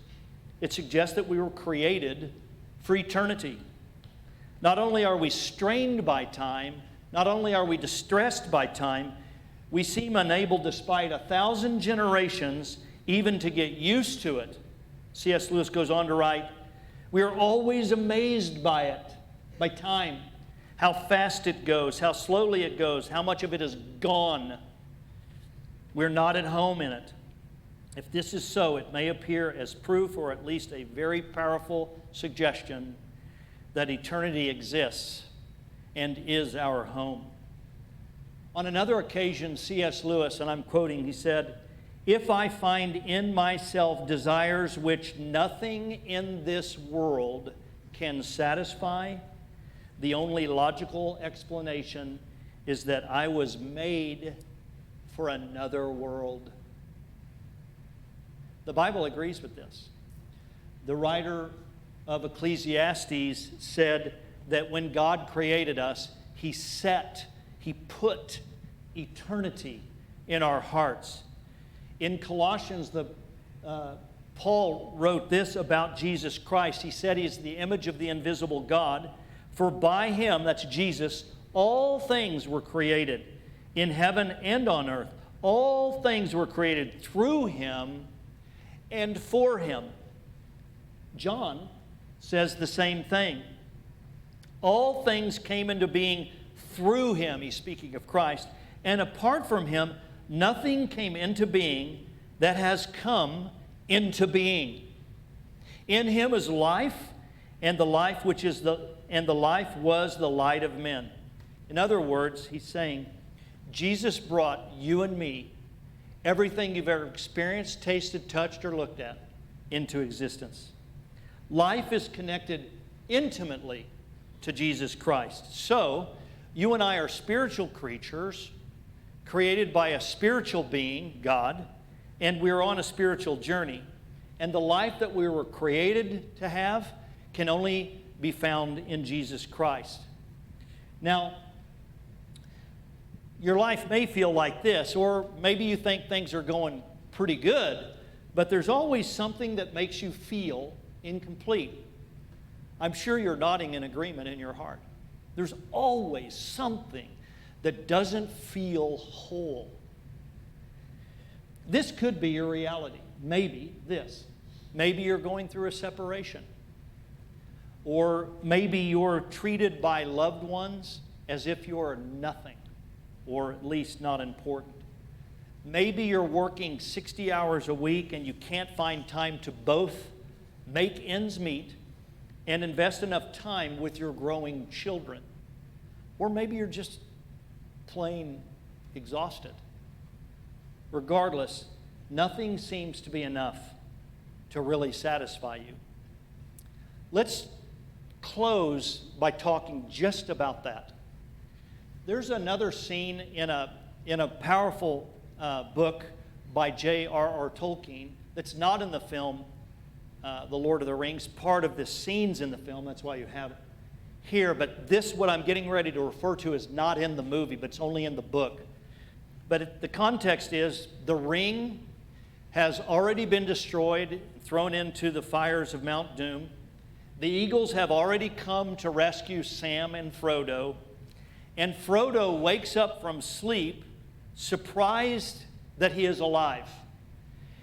S7: It suggests that we were created for eternity. Not only are we strained by time, not only are we distressed by time, we seem unable, despite 1,000 generations, even to get used to it. C.S. Lewis goes on to write, we are always amazed by it, by time, how fast it goes, how slowly it goes, how much of it is gone. We're not at home in it. If this is so, it may appear as proof, or at least a very powerful suggestion, that eternity exists and is our home. On another occasion, C.S. Lewis, and I'm quoting, he said, if I find in myself desires which nothing in this world can satisfy, the only logical explanation is that I was made for another world. The Bible agrees with this. The writer of Ecclesiastes said that when God created us, He put eternity in our hearts. In Colossians, Paul wrote this about Jesus Christ. He said He is the image of the invisible God. For by Him, that's Jesus, all things were created in heaven and on earth. All things were created through Him and for Him. John says the same thing. All things came into being through Him. He's speaking of Christ. And apart from Him, nothing came into being that has come into being. In Him is life, and the life was the light of men. In other words, he's saying, Jesus brought you and me, everything you've ever experienced, tasted, touched, or looked at, into existence. Life is connected intimately to Jesus Christ. So, you and I are spiritual creatures, created by a spiritual being, God, and we're on a spiritual journey. And the life that we were created to have can only be found in Jesus Christ. Now, your life may feel like this, or maybe you think things are going pretty good, but there's always something that makes you feel incomplete. I'm sure you're nodding in agreement in your heart. There's always something that doesn't feel whole. This could be your reality. Maybe this. Maybe you're going through a separation. Or maybe you're treated by loved ones as if you're nothing, or at least not important. Maybe you're working 60 hours a week and you can't find time to both make ends meet and invest enough time with your growing children. Or maybe you're just plain exhausted. Regardless, nothing seems to be enough to really satisfy you. Let's close by talking just about that. There's another scene in a powerful book by J.R.R. Tolkien that's not in the film The Lord of the Rings. Part of the scenes in the film, that's why you have it here. But this, what I'm getting ready to refer to, is not in the movie, but it's only in the book. But the context is the ring has already been destroyed, thrown into the fires of Mount Doom. The eagles have already come to rescue Sam and Frodo. And Frodo wakes up from sleep, surprised that he is alive.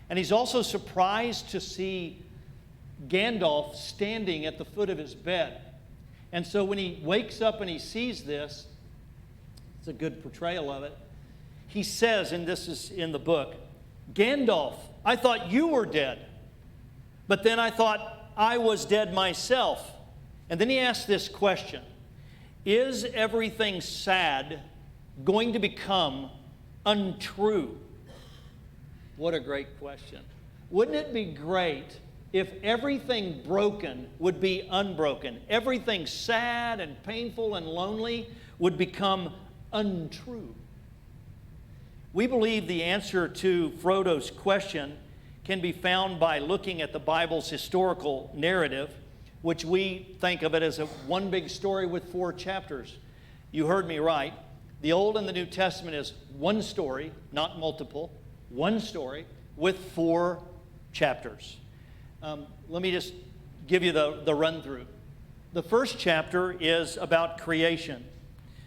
S7: And he's also surprised to see Gandalf standing at the foot of his bed. And so when he wakes up and he sees this, it's a good portrayal of it, he says, and this is in the book, Gandalf, I thought you were dead, but then I thought I was dead myself. And then he asks this question, is everything sad going to become untrue? What a great question. Wouldn't it be great if everything broken would be unbroken? Everything sad and painful and lonely would become untrue. We believe the answer to Frodo's question can be found by looking at the Bible's historical narrative, which we think of it as one big story with 4 chapters. You heard me right. The Old and the New Testament is one story, not multiple, one story with 4 chapters. Let me just give you the run-through. The first chapter is about creation.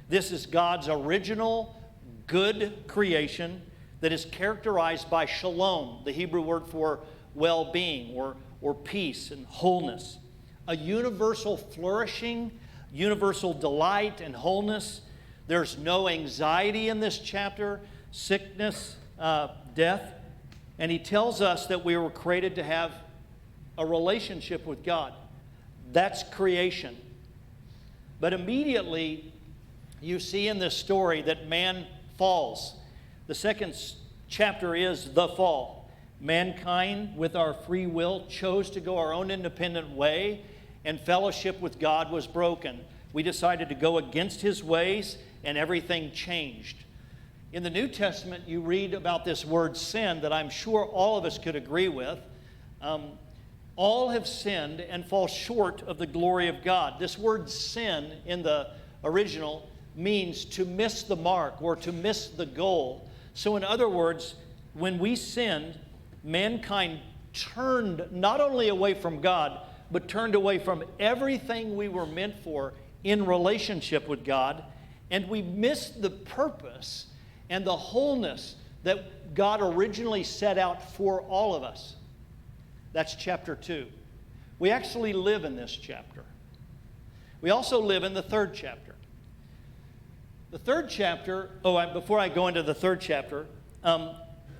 S7: This is God's original good creation that is characterized by shalom, the Hebrew word for well-being or peace and wholeness. A universal flourishing, universal delight and wholeness. There's no anxiety in this chapter, sickness, death. And he tells us that we were created to have a relationship with God. That's creation. But immediately, you see in this story that man falls. The second chapter is the fall. Mankind, with our free will, chose to go our own independent way, and fellowship with God was broken. We decided to go against his ways, and everything changed. In the New Testament, you read about this word sin that I'm sure all of us could agree with. All have sinned and fall short of the glory of God. This word sin in the original means to miss the mark or to miss the goal. So in other words, when we sinned, mankind turned not only away from God, but turned away from everything we were meant for in relationship with God, and we missed the purpose and the wholeness that God originally set out for all of us. That's chapter 2. We actually live in this chapter. We also live in the third chapter. The third chapter, before I go into the third chapter,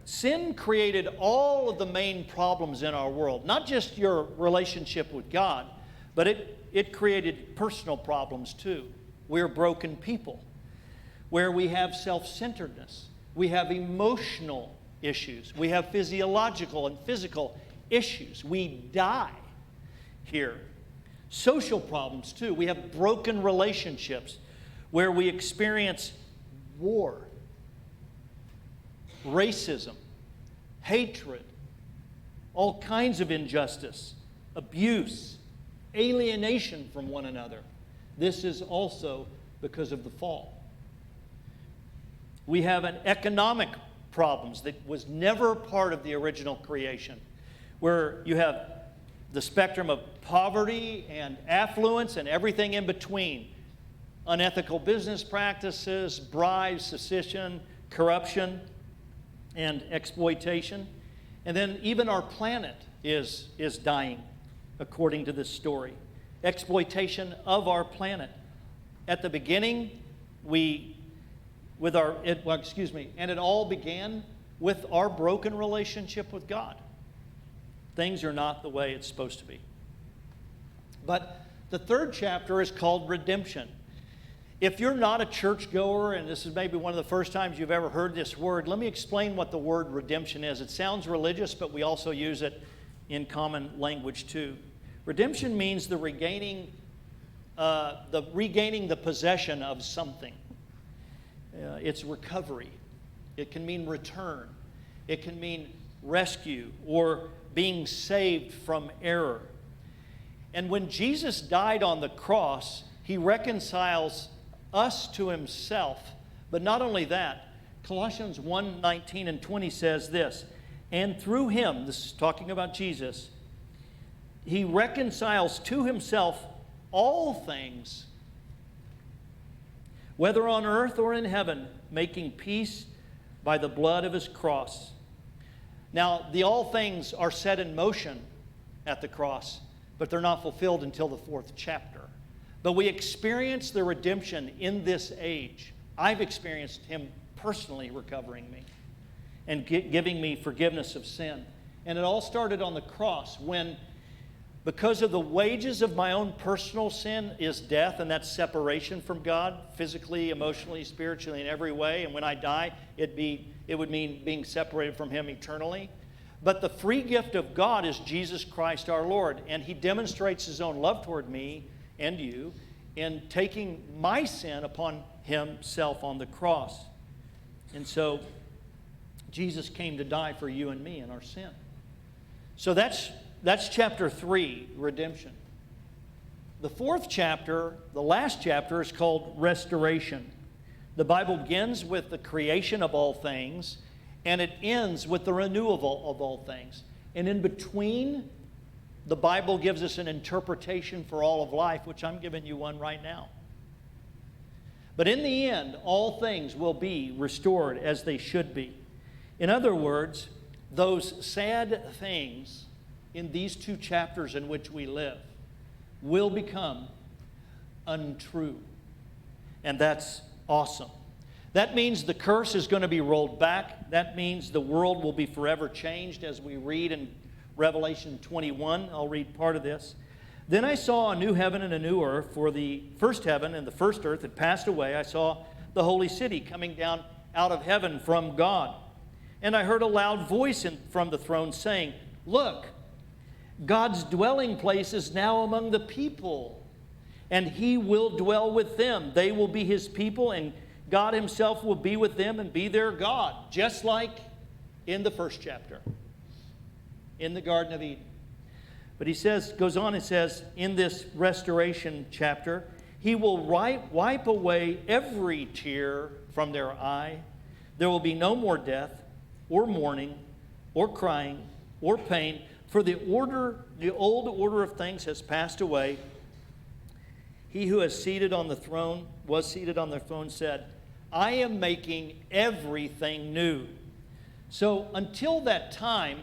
S7: sin created all of the main problems in our world. Not just your relationship with God, but it created personal problems too. We're broken people, where we have self-centeredness. We have emotional issues. We have physiological and physical issues. We die here. Social problems too. We have broken relationships where we experience war, racism, hatred, all kinds of injustice, abuse, alienation from one another. This is also because of the fall. We have an economic problems that was never part of the original creation, where you have the spectrum of poverty and affluence and everything in between. Unethical business practices, bribes, secession, corruption, and exploitation. And then even our planet is dying, according to this story. Exploitation of our planet. At the beginning, and it all began with our broken relationship with God. Things are not the way it's supposed to be. But the third chapter is called redemption. If you're not a churchgoer, and this is maybe one of the first times you've ever heard this word, let me explain what the word redemption is. It sounds religious, but we also use it in common language too. Redemption means the regaining the possession of something. It's recovery. It can mean return. It can mean rescue or being saved from error. And when Jesus died on the cross, he reconciles us to himself. But not only that, Colossians 1:19 and 20 says this, and through him, this is talking about Jesus, he reconciles to himself all things, whether on earth or in heaven, making peace by the blood of his cross. Now, the all things are set in motion at the cross, but they're not fulfilled until the fourth chapter. But we experience the redemption in this age. I've experienced him personally recovering me and giving me forgiveness of sin. And it all started on the cross when, because of the wages of my own personal sin is death, and that's separation from God, physically, emotionally, spiritually, in every way. And when I die, it would mean being separated from him eternally. But the free gift of God is Jesus Christ our Lord. And he demonstrates his own love toward me and you in taking my sin upon himself on the cross. And so Jesus came to die for you and me in our sin. So that's chapter 3, redemption. The fourth chapter, the last chapter, is called restoration. The Bible begins with the creation of all things, and it ends with the renewal of all things. And in between The Bible gives us an interpretation for all of life, which I'm giving you one right now. But in the end, all things will be restored as they should be. In other words, those sad things in these 2 chapters in which we live will become untrue. And that's awesome. That means the curse is going to be rolled back. That means the world will be forever changed, as we read in Revelation 21. I'll read part of this. Then I saw a new heaven and a new earth, for the first heaven and the first earth had passed away. I saw the holy city coming down out of heaven from God. And I heard a loud voice from the throne saying, "Look, God's dwelling place is now among the people, and he will dwell with them. They will be his people, and God himself will be with them and be their God," just like in the first chapter, in the Garden of Eden. But he goes on and says, in this restoration chapter, he will wipe away every tear from their eye. There will be no more death, or mourning, or crying, or pain, for the old order of things has passed away. He who was seated on the throne said, "I am making everything new." So until that time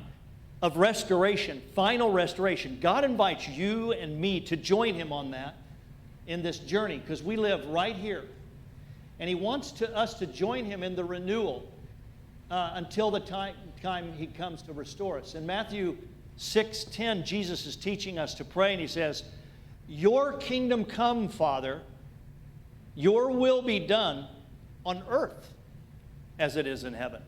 S7: of restoration, final restoration, God invites you and me to join him on that in this journey, because we live right here. And he wants us to join him in the renewal until the time he comes to restore us. In Matthew 6:10, Jesus is teaching us to pray, and he says, "Your kingdom come, Father, your will be done on earth as it is in heaven."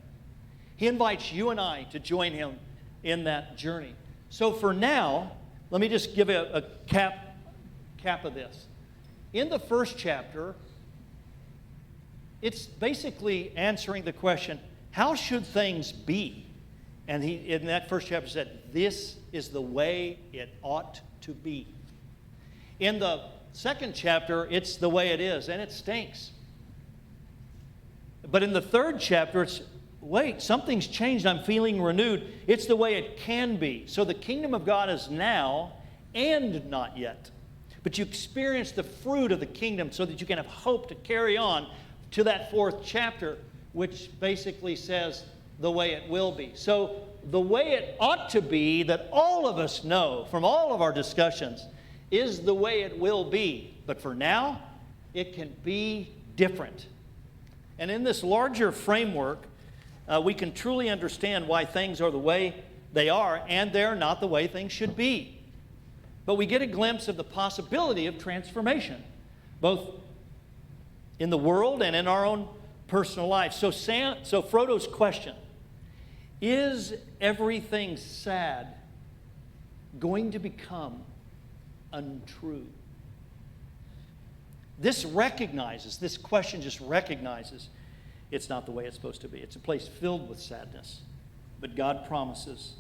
S7: He invites you and I to join him in that journey. So for now, let me just give a cap of this. In the first chapter, it's basically answering the question, how should things be? And he, in that first chapter, said, this is the way it ought to be. In the second chapter, it's the way it is, and it stinks. But in the third chapter, it's, wait, something's changed. I'm feeling renewed. It's the way it can be. So the kingdom of God is now and not yet. But you experience the fruit of the kingdom so that you can have hope to carry on to that fourth chapter, which basically says the way it will be. So the way it ought to be, that all of us know from all of our discussions, is the way it will be. But for now, it can be different. And in this larger framework, we can truly understand why things are the way they are, and they're not the way things should be. But we get a glimpse of the possibility of transformation, both in the world and in our own personal life. So Frodo's question, is everything sad going to become untrue? This question just recognizes it's not the way it's supposed to be. It's a place filled with sadness. But God promises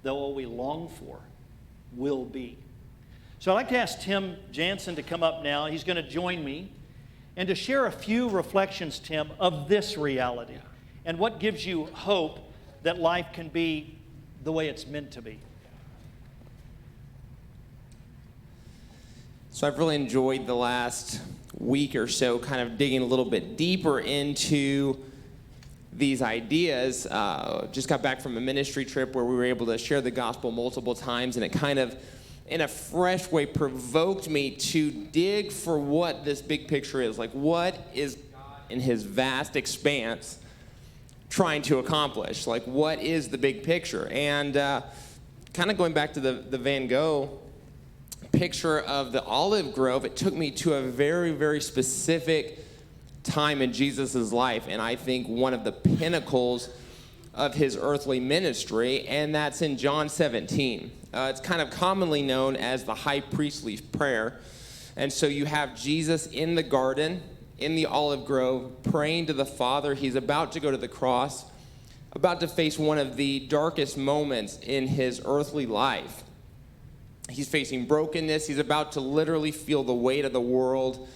S7: that what we long for will be. So I'd like to ask Tim Jansen to come up now. He's going to join me and to share a few reflections, Tim, of this reality and what gives you hope that life can be the way it's meant to be.
S1: So I've really enjoyed the last week or so kind of digging a little bit deeper into these ideas. Just got back from a ministry trip where we were able to share the gospel multiple times, and it kind of, in a fresh way, provoked me to dig for what this big picture is. Like, what is God in his vast expanse trying to accomplish? Like, what is the big picture? And kind of going back to the Van Gogh picture of the olive grove, it took me to a very, very specific time in Jesus' life, and I think one of the pinnacles of his earthly ministry, and that's in John 17. It's kind of commonly known as the high priestly prayer. And so you have Jesus in the garden, in the olive grove, praying to the Father. He's about to go to the cross, about to face one of the darkest moments in his earthly life. He's facing brokenness. He's about to literally feel the weight of the world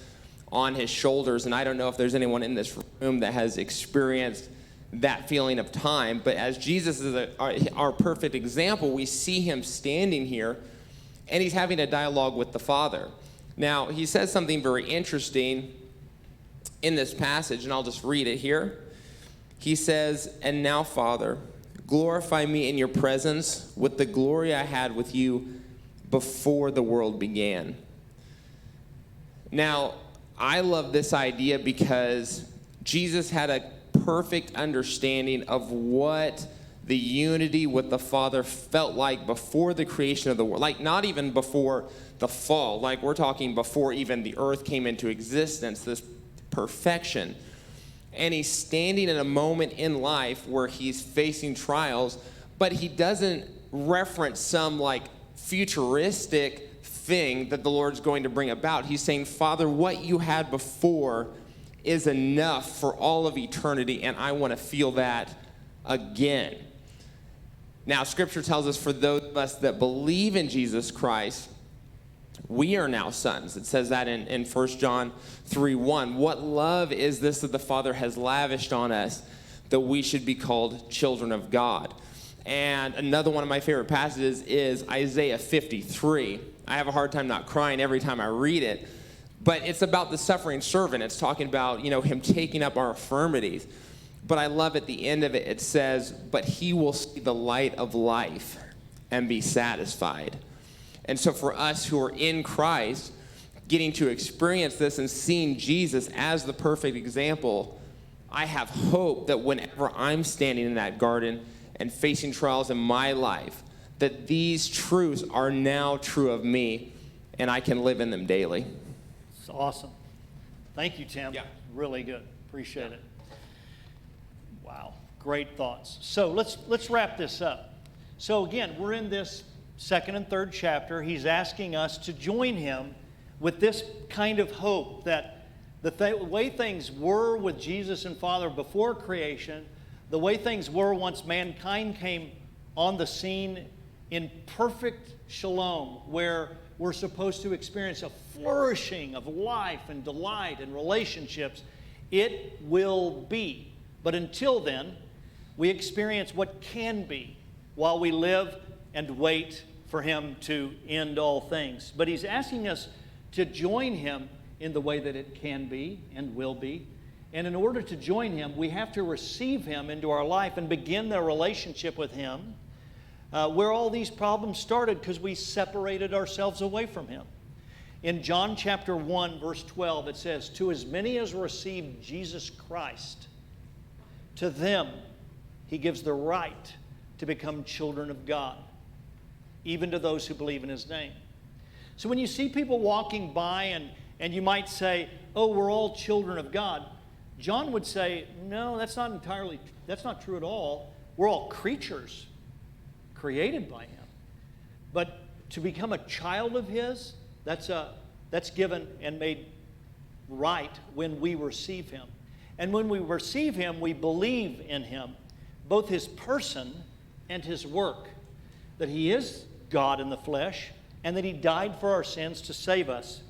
S1: on his shoulders. And I don't know if there's anyone in this room that has experienced that feeling of time. But as Jesus is our perfect example, we see him standing here and he's having a dialogue with the Father. Now, he says something very interesting in this passage, and I'll just read it here. He says, "And now, Father, glorify me in your presence with the glory I had with you before the world began." Now, I love this idea because Jesus had a perfect understanding of what the unity with the Father felt like before the creation of the world. Like, not even before the fall. Like, we're talking before even the earth came into existence, this perfection. And he's standing in a moment in life where he's facing trials, but he doesn't reference some like futuristic thing that the Lord's going to bring about. He's saying, Father, what you had before is enough for all of eternity, and I want to feel that again. Now, Scripture tells us for those of us that believe in Jesus Christ, we are now sons. It says that in 1 John 3:1. What love is this that the Father has lavished on us, that we should be called children of God? And another one of my favorite passages is Isaiah 53. I have a hard time not crying every time I read it. But it's about the suffering servant. It's talking about, him taking up our infirmities. But I love at the end of it, it says, but he will see the light of life and be satisfied. And so for us who are in Christ, getting to experience this and seeing Jesus as the perfect example, I have hope that whenever I'm standing in that garden and facing trials in my life, that these truths are now true of me, and I can live in them daily.
S7: It's awesome. Thank you, Tim.
S1: Yeah.
S7: Really good. Appreciate it. Wow. Great thoughts. So let's wrap this up. So again, we're in this second and third chapter. He's asking us to join him with this kind of hope that the way things were with Jesus and Father before creation, the way things were once mankind came on the scene in perfect shalom, where we're supposed to experience a flourishing of life and delight and relationships, it will be. But until then, we experience what can be while we live and wait for him to end all things. But he's asking us to join him in the way that it can be and will be. And in order to join him, we have to receive him into our life and begin the relationship with him, where all these problems started because we separated ourselves away from him. In John chapter 1, verse 12, it says, "To as many as received Jesus Christ, to them he gives the right to become children of God, even to those who believe in his name." So when you see people walking by and you might say, "Oh, we're all children of God," John would say, no, that's not true at all. We're all creatures created by him. But to become a child of his, that's given and made right when we receive him. And when we receive him, we believe in him, both his person and his work, that he is God in the flesh and that he died for our sins to save us.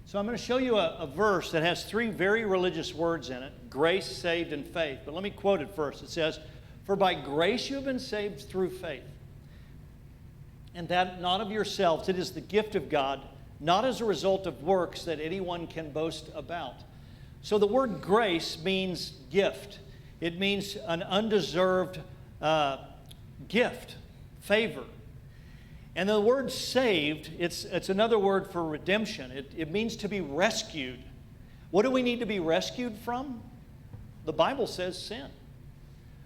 S7: So I'm going to show you a verse that has three very religious words in it: grace, saved, and faith. But let me quote it first. It says, "For by grace you have been saved through faith, and that not of yourselves, it is the gift of God, not as a result of works that anyone can boast about." So the word grace means gift. It means an undeserved gift, favor. And the word saved, it's another word for redemption. It means to be rescued. What do we need to be rescued from? The Bible says sin.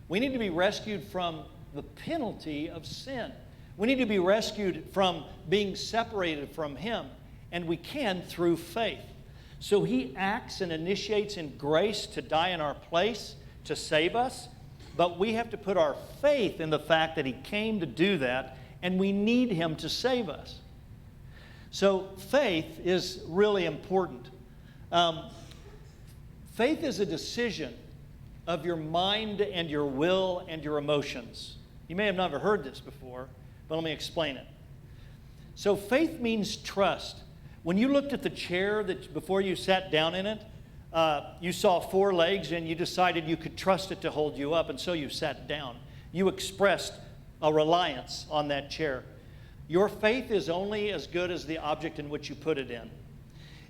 S7: We need to be rescued from the penalty of sin. We need to be rescued from being separated from him, and we can through faith. So he acts and initiates in grace to die in our place, to save us, but we have to put our faith in the fact that he came to do that, and we need him to save us. So faith is really important. Faith is a decision of your mind and your will and your emotions. You may have never heard this before, but let me explain it. So faith means trust. When you looked at the chair that before you sat down in it, you saw four legs and you decided you could trust it to hold you up, and so you sat down. You expressed a reliance on that chair. Your faith is only as good as the object in which you put it in.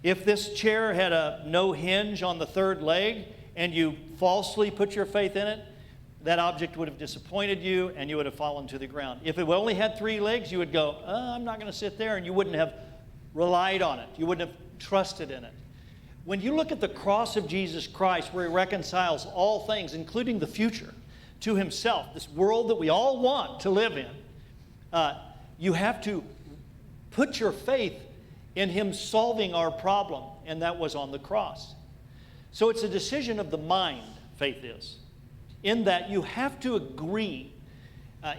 S7: If this chair had no hinge on the third leg and you falsely put your faith in it, that object would have disappointed you and you would have fallen to the ground. If it only had 3 legs, you would go, I'm not going to sit there, and you wouldn't have relied on it. You wouldn't have trusted in it. When you look at the cross of Jesus Christ, where he reconciles all things, including the future, to himself, this world that we all want to live in, you have to put your faith in him solving our problem, and that was on the cross. So it's a decision of the mind, faith is, in that you have to agree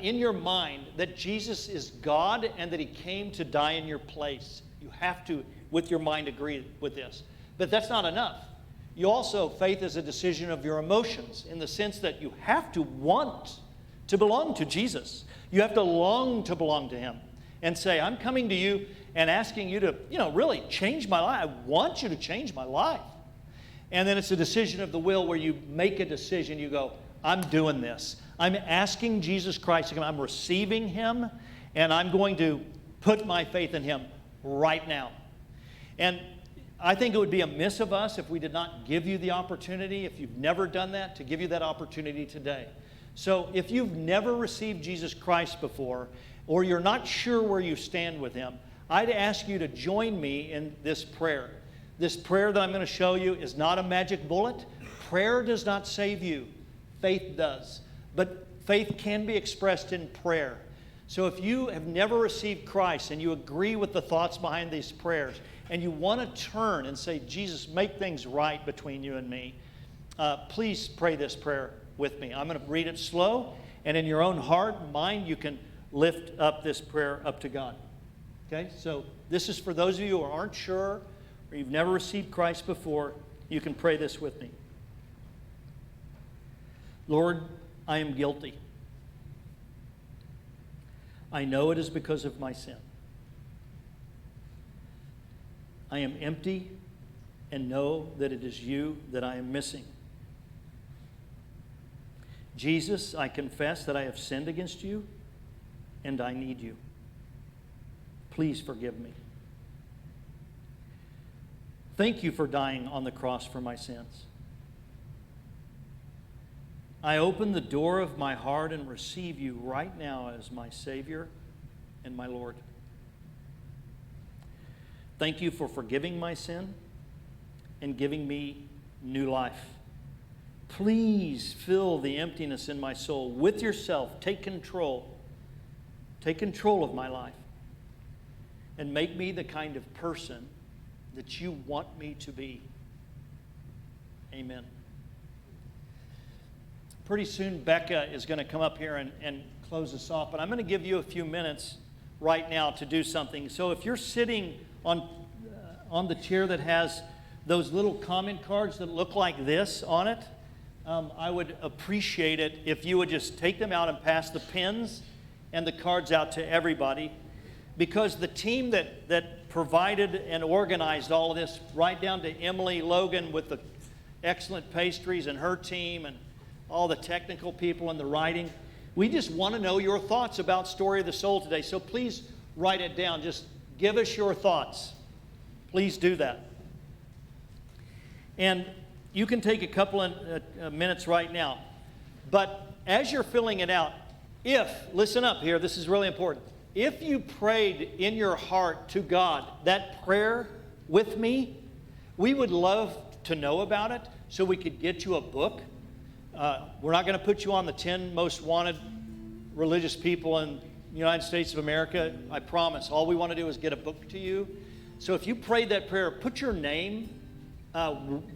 S7: in your mind that Jesus is God and that he came to die in your place. You have to, with your mind, agree with this. But that's not enough. You also, faith is a decision of your emotions, in the sense that you have to want to belong to Jesus. You have to long to belong to him and say, I'm coming to you and asking you to, really change my life. I want you to change my life. And then it's a decision of the will, where you make a decision. You go, I'm doing this. I'm asking Jesus Christ to come. I'm receiving him, and I'm going to put my faith in him right now. And I think it would be amiss of us if we did not give you the opportunity, if you've never done that, to give you that opportunity today. So if you've never received Jesus Christ before, or you're not sure where you stand with him, I'd ask you to join me in this prayer. This prayer that I'm going to show you is not a magic bullet. Prayer does not save you. Faith does. But faith can be expressed in prayer. So if you have never received Christ and you agree with the thoughts behind these prayers, and you want to turn and say, Jesus, make things right between you and me, please pray this prayer with me. I'm going to read it slow, and in your own heart and mind, you can lift up this prayer up to God. Okay? So this is for those of you who aren't sure, or you've never received Christ before. You can pray this with me. Lord, I am guilty. I know it is because of my sin. I am empty and know that it is you that I am missing. Jesus, I confess that I have sinned against you and I need you. Please forgive me. Thank you for dying on the cross for my sins. I open the door of my heart and receive you right now as my Savior and my Lord. Thank you for forgiving my sin and giving me new life. Please fill the emptiness in my soul with yourself. Take control. Take control of my life. And make me the kind of person that you want me to be. Amen. Pretty soon Becca is going to come up here and close us off. But I'm going to give you a few minutes right now to do something. So if you're sitting on the chair that has those little comment cards that look like this on it, I would appreciate it if you would just take them out and pass the pens and the cards out to everybody, because the team that provided and organized all of this, right down to Emily Logan with the excellent pastries and her team and all the technical people and the writing, we just want to know your thoughts about Story of the Soul today. So please write it down. Just give us your thoughts. Please do that. And you can take a couple of minutes right now. But as you're filling it out, listen up here, this is really important. If you prayed in your heart to God that prayer with me, we would love to know about it so we could get you a book. We're not going to put you on the 10 most wanted religious people in the United States of America. I promise. All we want to do is get a book to you. So if you prayed that prayer, put your name,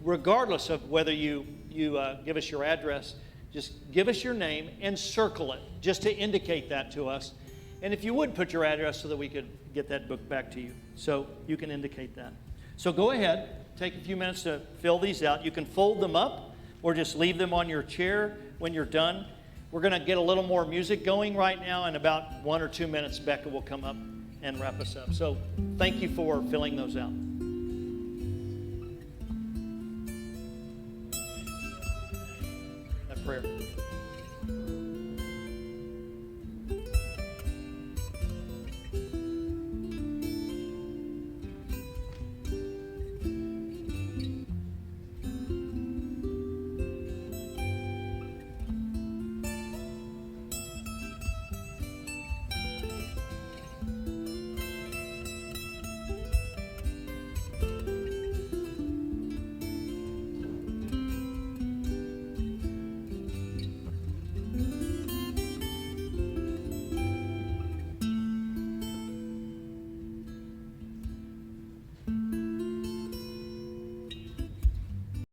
S7: regardless of whether you give us your address, just give us your name and circle it just to indicate that to us. And if you would put your address so that we could get that book back to you. So you can indicate that. So go ahead, take a few minutes to fill these out. You can fold them up or just leave them on your chair when you're done. We're going to get a little more music going right now. In about 1 or 2 minutes, Becca will come up and wrap us up. So thank you for filling those out. That prayer.